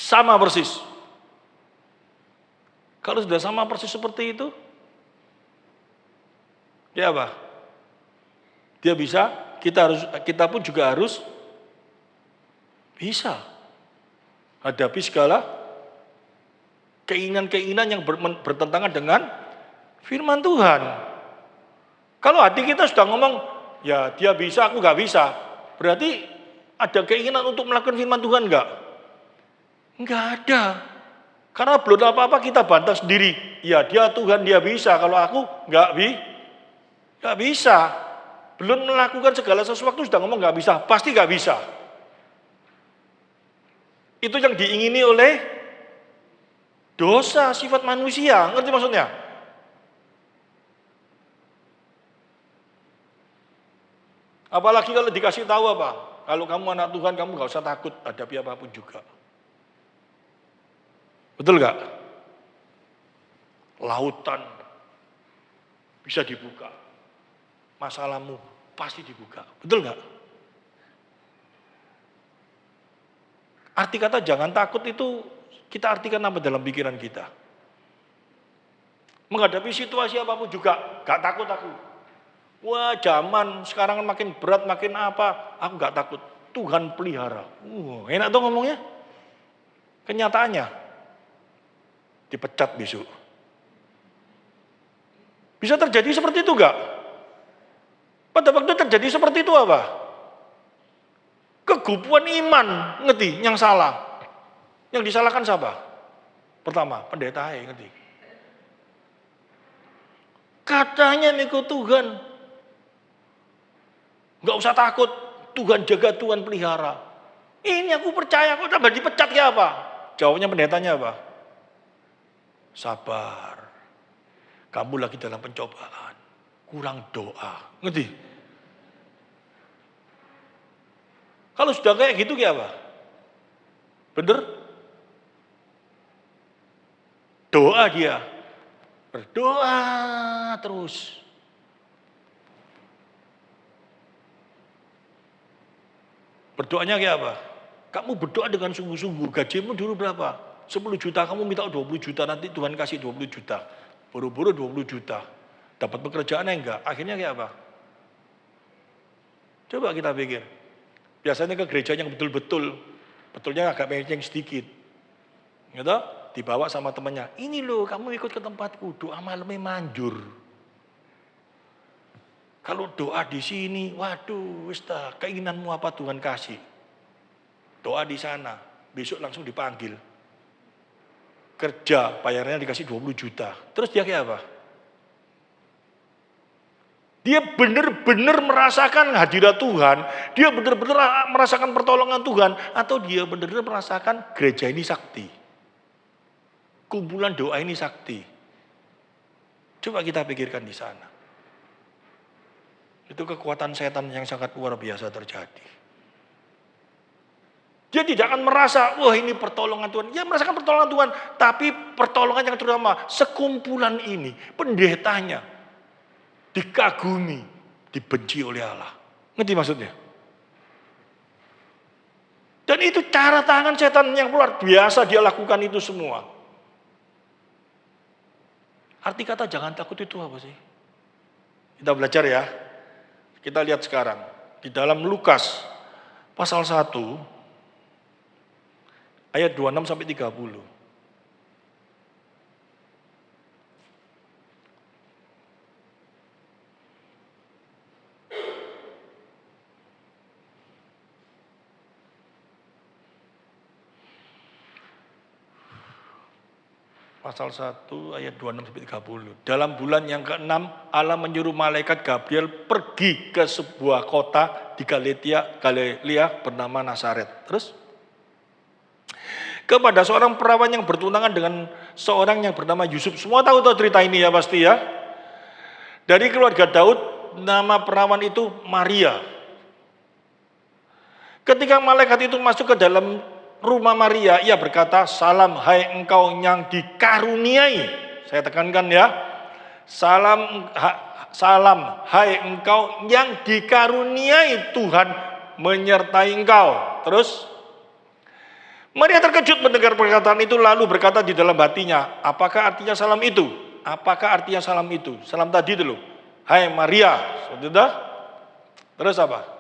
Sama persis. Kalau sudah sama persis seperti itu, ya apa? Dia bisa, kita pun juga harus bisa hadapi segala keinginan-keinginan yang bertentangan dengan firman Tuhan. Kalau hati kita sudah ngomong, ya dia bisa, aku nggak bisa, berarti ada keinginan untuk melakukan firman Tuhan nggak? Nggak ada. Karena belum apa-apa kita bantah sendiri. Ya dia Tuhan, dia bisa, kalau aku nggak bisa. Belum melakukan segala sesuatu sudah ngomong nggak bisa, pasti nggak bisa. Itu yang diingini oleh dosa, sifat manusia, ngerti maksudnya? Apalagi kalau dikasih tahu apa? Kalau kamu anak Tuhan, kamu gak usah takut hadapi apapun juga. Betul gak? Lautan bisa dibuka. Masalahmu pasti dibuka. Betul gak? Arti kata jangan takut itu kita artikan apa dalam pikiran kita? Menghadapi situasi apapun juga, gak takut aku. Wah zaman sekarang makin berat, makin apa, aku gak takut. Tuhan pelihara. Enak tuh ngomongnya. Kenyataannya, dipecat besok. Bisa terjadi seperti itu gak? Pada waktu terjadi seperti itu apa? Kegupuan iman, ngerti, yang salah. Yang disalahkan siapa? Pertama, pendeta, ngerti. Katanya ikut Tuhan. Gak usah takut, Tuhan jaga, Tuhan pelihara. Ini aku percaya, kok tambah dipecat ya apa? Jawabnya pendetanya apa? Sabar. Kamu lagi dalam pencobaan. Kurang doa. Ngerti? Kalau sudah kayak gitu kayak apa? Bener? Doa dia. Berdoa terus. Berdoanya kayak apa? Kamu berdoa dengan sungguh-sungguh. Gajimu dulu berapa? 10 juta, kamu minta 20 juta. Nanti Tuhan kasih 20 juta. Buru-buru 20 juta. Dapat pekerjaannya enggak? Akhirnya kayak apa? Coba kita pikir. Biasanya ke gereja yang betul-betul. Betulnya agak menceng sedikit. Gitu? Dibawa sama temannya. Ini loh, kamu ikut ke tempatku. Doa malamnya manjur. Kalau doa di sini, waduh, keinginanmu apa Tuhan kasih. Doa di sana, besok langsung dipanggil. Kerja, bayarnya dikasih 20 juta. Terus dia kayak apa? Dia benar-benar merasakan hadirat Tuhan, dia benar-benar merasakan pertolongan Tuhan, atau dia benar-benar merasakan gereja ini sakti. Kumpulan doa ini sakti. Coba kita pikirkan di sana. Itu kekuatan setan yang sangat luar biasa terjadi. Dia tidak akan merasa, wah ini pertolongan Tuhan. Dia merasakan pertolongan Tuhan, tapi pertolongan yang terutama, sekumpulan ini, pendetanya, dikagumi, dibenci oleh Allah. Ngerti maksudnya? Dan itu cara tangan setan yang luar biasa dia lakukan itu semua. Arti kata jangan takut itu apa sih? Kita belajar ya. Kita lihat sekarang. Di dalam Lukas pasal 1 ayat 26 sampai 30. Pasal 1 ayat 26 sampai 30. Dalam bulan yang ke-6 Allah menyuruh malaikat Gabriel pergi ke sebuah kota di Galilea bernama Nazaret. Terus kepada seorang perawan yang bertunangan dengan seorang yang bernama Yusuf. Semua tahu cerita ini ya pasti ya. Dari keluarga Daud, nama perawan itu Maria. Ketika malaikat itu masuk ke dalam rumah Maria, ia berkata, salam hai engkau yang dikaruniai. Saya tekankan ya. Salam hai engkau yang dikaruniai, Tuhan menyertai engkau. Terus Maria terkejut mendengar perkataan itu, lalu berkata di dalam hatinya, apakah artinya salam itu? Apakah artinya salam itu? Salam tadi dulu. Hai Maria. Sudah? Terus apa?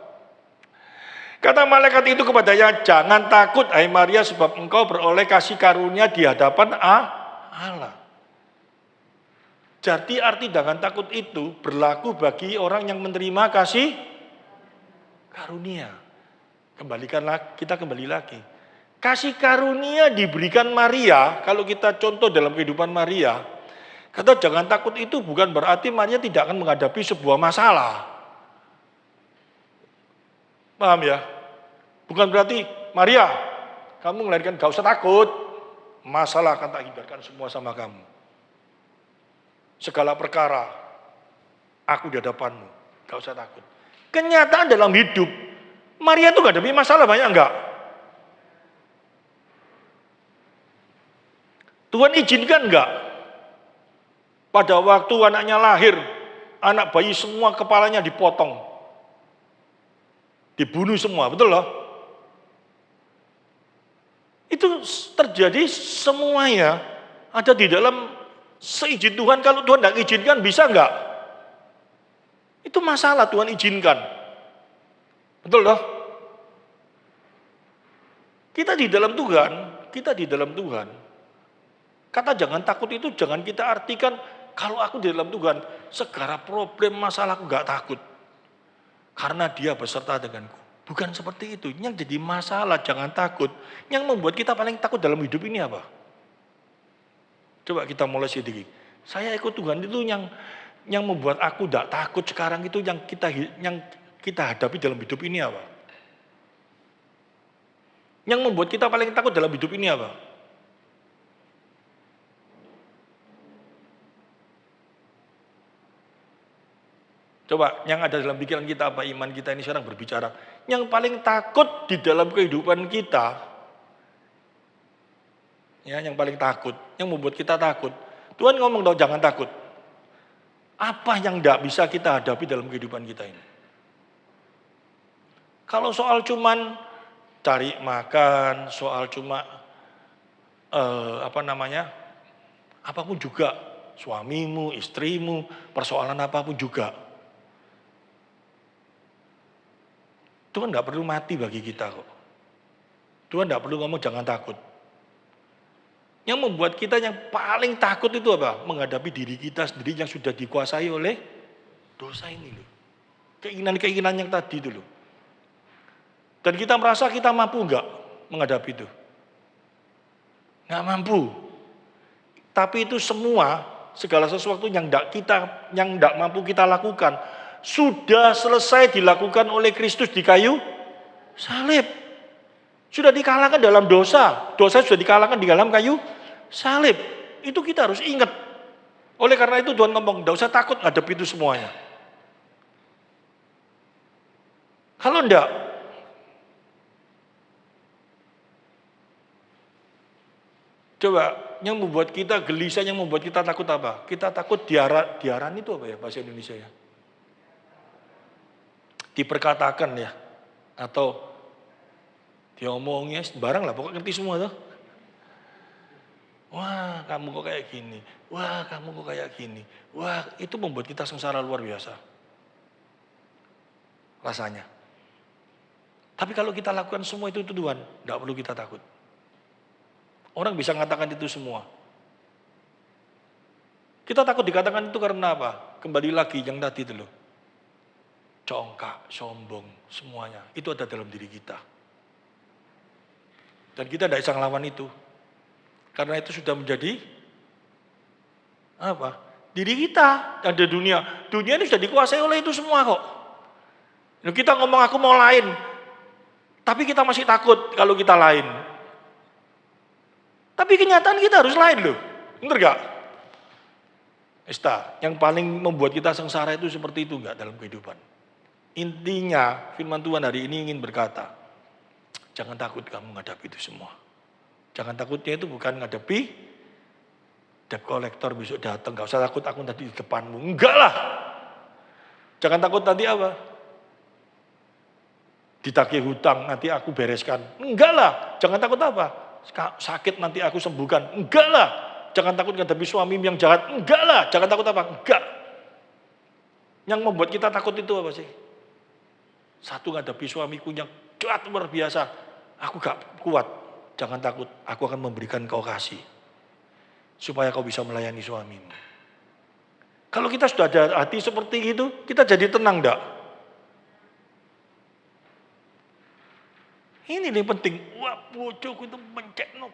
Kata malaikat itu kepadanya, jangan takut hai Maria, sebab engkau beroleh kasih karunia di hadapan Allah. Jadi arti jangan takut itu berlaku bagi orang yang menerima kasih karunia. Kita kembali lagi. Kasih karunia diberikan Maria, kalau kita contoh dalam kehidupan Maria, kata jangan takut itu bukan berarti Maria tidak akan menghadapi sebuah masalah. Paham ya? Bukan berarti Maria, kamu melahirkan gak usah takut, masalah akan tak hindarkan semua sama kamu. Segala perkara, aku di hadapanmu, gak usah takut. Kenyataan dalam hidup, Maria tuh gak ada masalah banyak enggak? Tuhan izinkan enggak? Pada waktu anaknya lahir, anak bayi semua kepalanya dipotong. Dibunuh semua, betul loh? Itu terjadi semuanya ada di dalam seizin Tuhan. Kalau Tuhan tidak izinkan, bisa enggak? Itu masalah Tuhan izinkan. Betul loh? Kita di dalam Tuhan. Kata jangan takut itu jangan kita artikan kalau aku di dalam Tuhan, segala problem masalah aku enggak takut. Karena dia beserta denganku. Bukan seperti itu. Yang jadi masalah jangan takut. Yang membuat kita paling takut dalam hidup ini apa? Coba kita mulai sedikit. Saya ikut Tuhan itu yang membuat aku tidak takut sekarang itu yang kita hadapi dalam hidup ini apa? Yang membuat kita paling takut dalam hidup ini apa? Coba yang ada dalam pikiran kita apa iman kita ini sekarang berbicara. Yang paling takut di dalam kehidupan kita, ya yang paling takut, yang membuat kita takut. Tuhan ngomong dong jangan takut. Apa yang tidak bisa kita hadapi dalam kehidupan kita ini? Kalau soal cuman cari makan, soal cuma apapun juga, suamimu, istrimu, persoalan apapun juga. Tuhan tidak perlu mati bagi kita kok. Tuhan tidak perlu ngomong jangan takut. Yang membuat kita yang paling takut itu apa? Menghadapi diri kita sendiri yang sudah dikuasai oleh dosa ini loh. Keinginan-keinginan yang tadi itu loh. Dan kita merasa kita mampu enggak menghadapi itu? Enggak mampu. Tapi itu semua, segala sesuatu yang enggak mampu kita lakukan, sudah selesai dilakukan oleh Kristus di kayu salib. Sudah dikalahkan dalam dosa. Dosa sudah dikalahkan di dalam kayu salib. Itu kita harus ingat. Oleh karena itu Tuhan ngomong, tidak usah takut ngadep itu semuanya. Kalau enggak, coba yang membuat kita gelisah, yang membuat kita takut apa? Kita takut diaran itu apa ya bahasa Indonesia ya? Diperkatakan ya, atau diomongnya sembarang lah, pokoknya ngerti semua tuh. Wah kamu kok kayak gini, wah kamu kok kayak gini, wah itu membuat kita sengsara luar biasa. Rasanya. Tapi kalau kita lakukan semua itu Tuhan, tidak perlu kita takut. Orang bisa mengatakan itu semua. Kita takut dikatakan itu karena apa? Kembali lagi yang tadi itu loh. Congkak, sombong, semuanya. Itu ada dalam diri kita. Dan kita tidak bisa ngelawan itu. Karena itu sudah menjadi apa? Diri kita dan di dunia. Dunia ini sudah dikuasai oleh itu semua kok. Kita ngomong aku mau lain. Tapi kita masih takut kalau kita lain. Tapi kenyataan kita harus lain loh. Benar gak? Yang paling membuat kita sengsara itu seperti itu enggak dalam kehidupan. Intinya firman Tuhan hari ini ingin berkata, jangan takut kamu menghadapi itu semua. Jangan takutnya itu bukan menghadapi debt collector besok datang, gak usah takut aku tadi di depanmu. Enggak lah. Jangan takut nanti apa? Ditagih hutang nanti aku bereskan. Enggak lah. Jangan takut apa? Sakit nanti aku sembuhkan. Enggak lah. Jangan takut menghadapi suami yang jahat. Enggak lah. Jangan takut apa? Enggak. Yang membuat kita takut itu apa sih? Satu menghadapi suamiku yang jahat luar biasa. Aku gak kuat. Jangan takut. Aku akan memberikan kau kasih. supaya kau bisa melayani suamimu. Kalau kita sudah ada hati seperti itu, kita jadi tenang enggak? Ini yang penting. Wah, bojoku itu mencekno.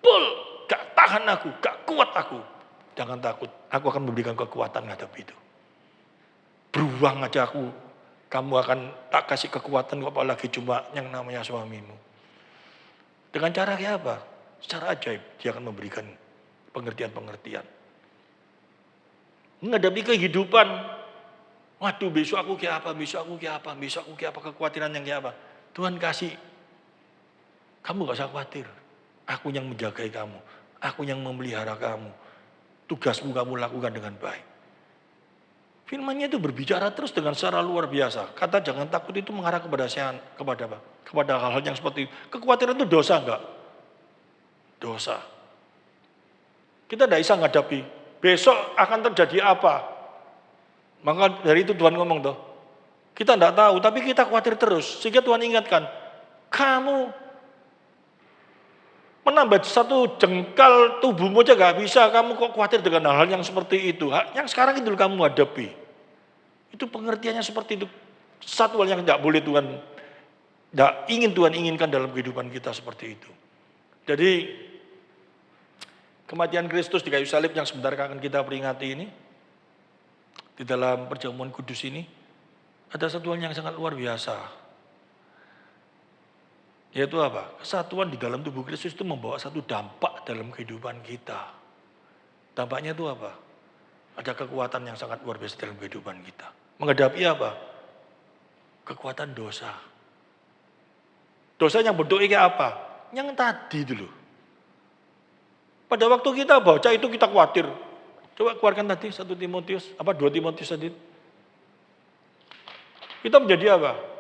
Pul, gak tahan aku, gak kuat aku. Jangan takut, aku akan memberikan kekuatan menghadapi itu. Beruang aja aku, kamu akan tak kasih kekuatan, apalagi cuma yang namanya suamimu. Dengan cara kayak apa? Secara ajaib, dia akan memberikan pengertian-pengertian. Menghadapi kehidupan, waduh besok aku kayak apa, besok aku kayak apa, besok aku kayak apa, kekhawatiran yang kayak apa. Tuhan kasih, kamu gak usah khawatir. Aku yang menjagai kamu, aku yang memelihara kamu. Tugasmu kamu lakukan dengan baik. Firman-Nya itu berbicara terus dengan secara luar biasa. Kata jangan takut itu mengarah kepada apa? Kepada hal-hal yang seperti itu. Kekhawatiran itu dosa enggak? Dosa. Kita tidak bisa menghadapi. Besok akan terjadi apa? Maka dari itu Tuhan ngomong tuh. Kita tidak tahu, tapi kita khawatir terus. Sehingga Tuhan ingatkan, kamu menambah satu jengkal tubuhmu aja gak bisa, kamu kok khawatir dengan hal-hal yang seperti itu. Yang sekarang itu kamu hadapi. Itu pengertiannya seperti itu. Satu hal yang tidak boleh Tuhan, tidak ingin Tuhan inginkan dalam kehidupan kita seperti itu. Jadi, kematian Kristus di kayu salib yang sebentar akan kita peringati ini, di dalam perjamuan kudus ini, ada satu hal yang sangat luar biasa. Yaitu apa? Kesatuan di dalam tubuh Kristus itu membawa satu dampak dalam kehidupan kita. Dampaknya itu apa? Ada kekuatan yang sangat luar biasa dalam kehidupan kita. Menghadapi apa? Kekuatan dosa. Dosa yang bentuknya kayak apa? Yang tadi dulu. Pada waktu kita baca itu kita khawatir. Coba keluarkan tadi 1 Timotius, 2 Timotius tadi. Kita menjadi apa?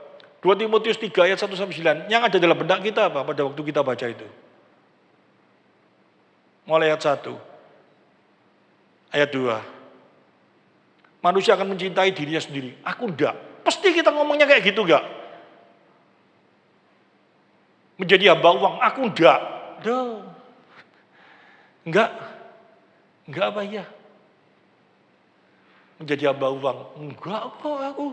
2 Timotius 3 ayat 1-9. Yang ada dalam benak kita apa pada waktu kita baca itu? Mulai ayat 1. Ayat 2. Manusia akan mencintai dirinya sendiri. Aku enggak. Pasti kita ngomongnya kayak gitu enggak? Menjadi hamba uang. Aku enggak. Duh. Enggak. Enggak apa ya? Menjadi hamba uang. Enggak kok aku.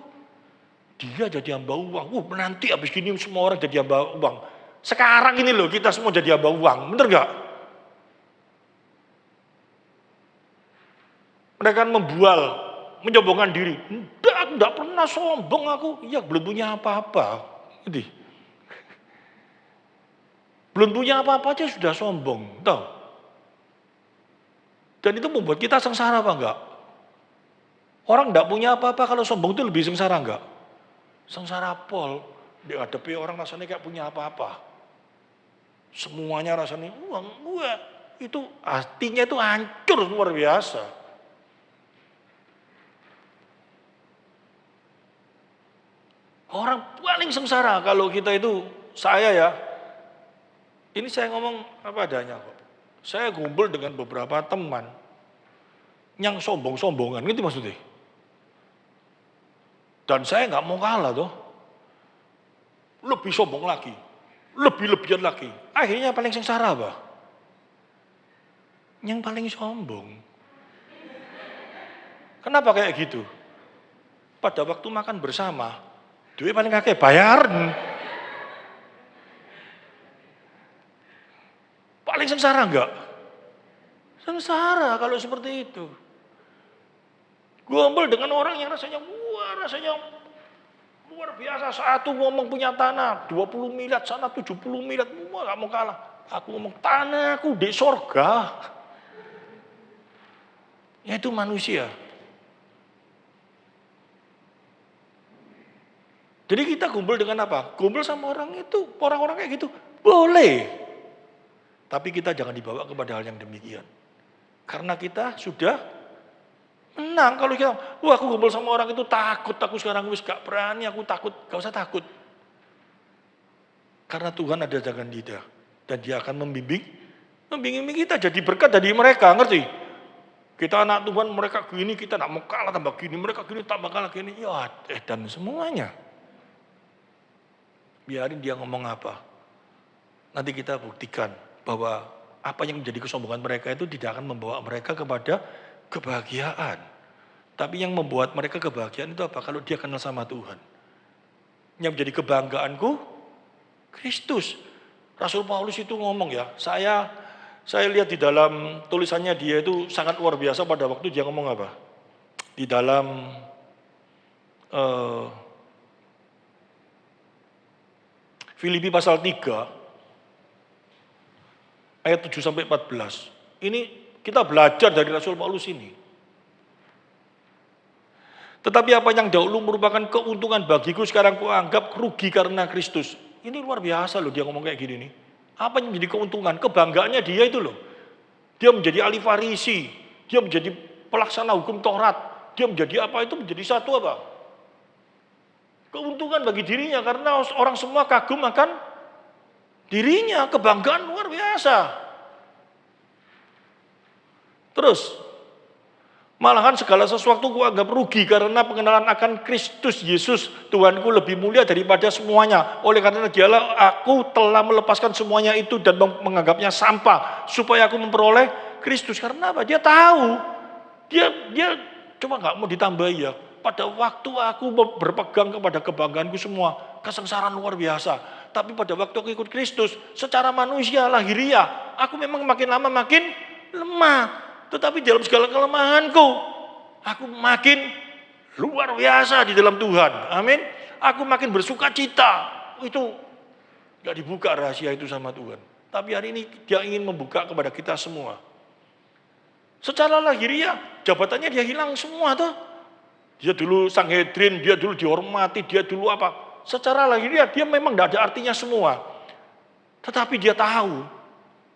Dia jadi hamba uang. Nanti habis gini semua orang jadi hamba uang. Sekarang ini loh kita semua jadi hamba uang. Bener gak? Mereka membual, menyombongkan diri. Enggak pernah sombong aku. Ya belum punya apa-apa. Gitu. Belum punya apa-apa aja sudah sombong. Tahu? Dan itu membuat kita sengsara apa enggak? Orang enggak punya apa-apa kalau sombong itu lebih sengsara enggak? Sengsara pol, dihadapi orang rasanya kayak punya apa-apa. Semuanya rasanya uang, gua. Itu hatinya itu hancur luar biasa. Orang paling sengsara kalau kita itu, saya ya, ini saya ngomong apa adanya kok. Saya kumpul dengan beberapa teman yang sombong-sombongan, gitu maksudnya. Dan saya nggak mau kalah tuh. Lebih sombong lagi. Lebih-lebihan lagi. Akhirnya paling sengsara apa? Yang paling sombong. Kenapa kayak gitu? Pada waktu makan bersama, duit paling kakek bayar. Paling sengsara enggak? Sengsara kalau seperti itu. Gombal dengan orang yang rasanya luar biasa. Satu ngomong punya tanah 20 miliar, sana 70 miliar, gak mau kalah. Aku ngomong tanahku di sorga. Ya itu manusia. Jadi kita kumpul dengan apa? Kumpul sama orang itu, orang-orang kayak gitu, boleh. Tapi kita jangan dibawa kepada hal yang demikian. Karena kita sudah menang. Kalau kita, aku kumpul sama orang itu takut, aku sekarang wis gak berani, aku takut. Gak usah takut. Karena Tuhan ada jaga lidah. Dan dia akan membimbing kita jadi berkat dari mereka, ngerti? Kita anak Tuhan, mereka gini, kita gak mau kalah tambah gini, mereka gini tambah kalah gini. Ya, dan semuanya. Biarin dia ngomong apa. Nanti kita buktikan bahwa apa yang menjadi kesombongan mereka itu tidak akan membawa mereka kepada kebahagiaan. Tapi yang membuat mereka kebahagiaan itu apa? Kalau dia kenal sama Tuhan. Yang menjadi kebanggaanku, Kristus. Rasul Paulus itu ngomong ya, saya lihat di dalam tulisannya dia itu sangat luar biasa pada waktu dia ngomong apa? Di dalam Filipi pasal 3 ayat 7 sampai 14. Ini kita belajar dari Rasul Paulus ini. Tetapi apa yang dahulu merupakan keuntungan bagiku sekarang kuanggap rugi karena Kristus. Ini luar biasa loh dia ngomong kayak gini nih. Apa yang menjadi keuntungan? Kebanggaannya dia itu loh. Dia menjadi ahli Farisi, dia menjadi pelaksana hukum Taurat, dia menjadi apa itu menjadi satu apa? Keuntungan bagi dirinya karena orang semua kagum akan dirinya, kebanggaan luar biasa. Terus malahan segala sesuatu kuanggap rugi karena pengenalan akan Kristus Yesus Tuhanku lebih mulia daripada semuanya. Oleh karena dialah aku telah melepaskan semuanya itu dan menganggapnya sampah supaya aku memperoleh Kristus. Karena apa? Dia tahu. Dia cuma nggak mau ditambahi ya. Pada waktu aku berpegang kepada kebanggaanku semua, kesengsaraan luar biasa. Tapi pada waktu aku ikut Kristus, secara manusia lahiriah, aku memang makin lama makin lemah. Tetapi dalam segala kelemahanku, aku makin luar biasa di dalam Tuhan. Amin. Aku makin bersuka cita. Itu gak dibuka rahasia itu sama Tuhan. Tapi hari ini dia ingin membuka kepada kita semua. Secara lahiriah, jabatannya dia hilang semua tuh. Dia dulu Sanhedrin, dia dulu dihormati, dia dulu apa. Secara lahiriah dia memang gak ada artinya semua. Tetapi dia tahu.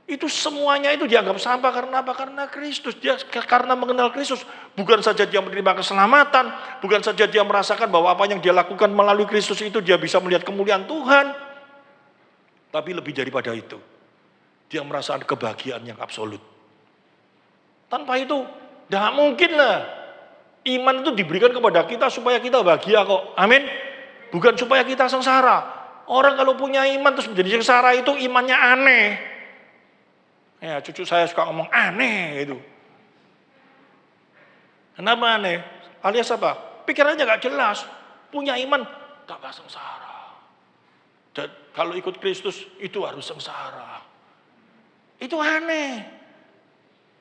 Itu semuanya itu dianggap sampah karena apa? Karena Kristus. Dia karena mengenal Kristus. Bukan saja dia menerima keselamatan. Bukan saja dia merasakan bahwa apa yang dia lakukan melalui Kristus itu dia bisa melihat kemuliaan Tuhan. Tapi lebih daripada itu. Dia merasakan kebahagiaan yang absolut. Tanpa itu, tidak mungkin lah. Iman itu diberikan kepada kita supaya kita bahagia kok. Amin. Bukan supaya kita sengsara. Orang kalau punya iman terus menjadi sengsara itu imannya aneh. Ya, cucu saya suka ngomong aneh itu. Kenapa aneh? Alias apa? Pikirannya gak jelas. Punya iman, gak sengsara. Dan kalau ikut Kristus, itu harus sengsara. Itu aneh.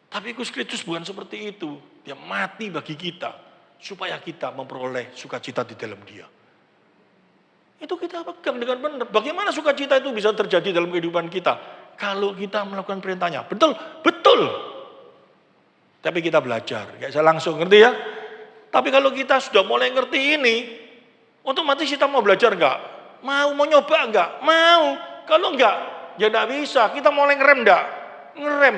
Tapi ikut Kristus bukan seperti itu. Dia mati bagi kita. Supaya kita memperoleh sukacita di dalam dia. Itu kita pegang dengan benar. Bagaimana sukacita itu bisa terjadi dalam kehidupan kita? Kalau kita melakukan perintahnya. Betul, betul. Tapi kita belajar. Gak bisa langsung, ngerti ya? Tapi kalau kita sudah mulai ngerti ini, otomatis kita mau belajar enggak? Mau nyoba enggak? Mau. Kalau enggak, ya enggak bisa. Kita mulai ngerem enggak? Ngerem.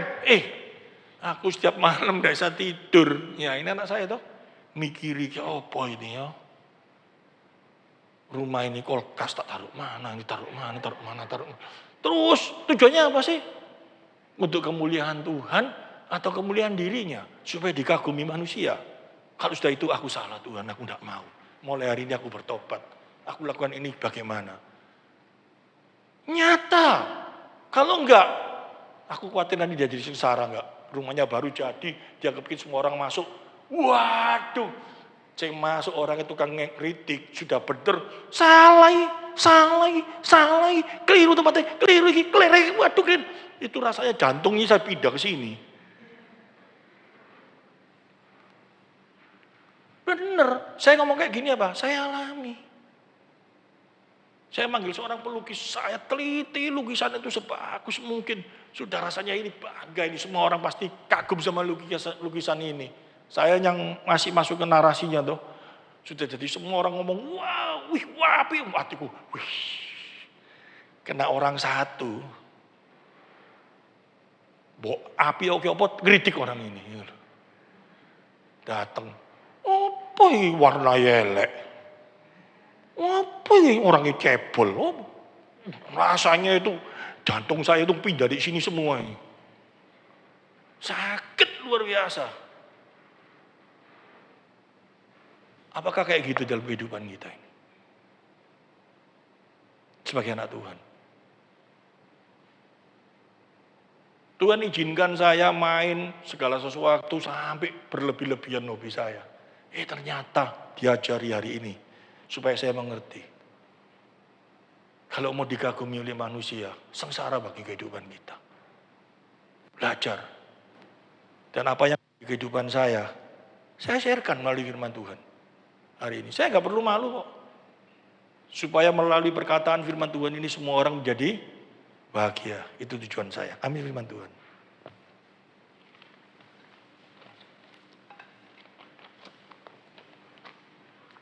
Aku setiap malam enggak bisa tidur. Ya ini anak saya tuh. Mikiri ke apa ini ya? Rumah ini kulkas tak taruh mana, ini taruh mana, taruh mana, taruh mana. Terus tujuannya apa sih? Untuk kemuliaan Tuhan atau kemuliaan dirinya. Supaya dikagumi manusia. Kalau sudah itu aku salah Tuhan, aku tidak mau. Mulai hari ini aku bertobat. Aku lakukan ini bagaimana? Nyata. Kalau enggak, aku khawatir nanti dia jadi sengsara enggak. Rumahnya baru jadi, dia kepikir semua orang masuk. Waduh, ceng masuk orang itu tukang ngekritik, sudah bener. Salah, keliru tempatnya, keliru lagi, waduh keliru. Itu rasanya jantungnya saya pindah ke sini. Bener, saya ngomong kayak gini apa? Saya alami. Saya manggil seorang pelukis, saya teliti lukisan itu sebagus mungkin. Sudah rasanya ini bangga, ini semua orang pasti kagum sama lukisan ini. Saya yang masih masuk ke narasinya tuh. Sudah jadi semua orang ngomong, wah, wih, wapi, hatiku, wih. Kena orang satu. Api oke kritik orang ini. Datang, apa ini warna elek? Apa ini orangnya cebol? Rasanya itu jantung saya itu pindah di sini semua ini. Sakit luar biasa. Apakah kayak gitu dalam kehidupan kita ini? Sebagai anak Tuhan. Tuhan izinkan saya main segala sesuatu sampai berlebih-lebihan hobi saya. Ternyata diajari hari ini supaya saya mengerti. Kalau mau dikagumi oleh manusia, sengsara bagi kehidupan kita. Belajar. Dan apa yang di kehidupan saya sharekan melalui firman Tuhan. Hari ini saya nggak perlu malu kok. Supaya melalui perkataan firman Tuhan ini semua orang menjadi bahagia. Itu tujuan saya. Amin firman Tuhan.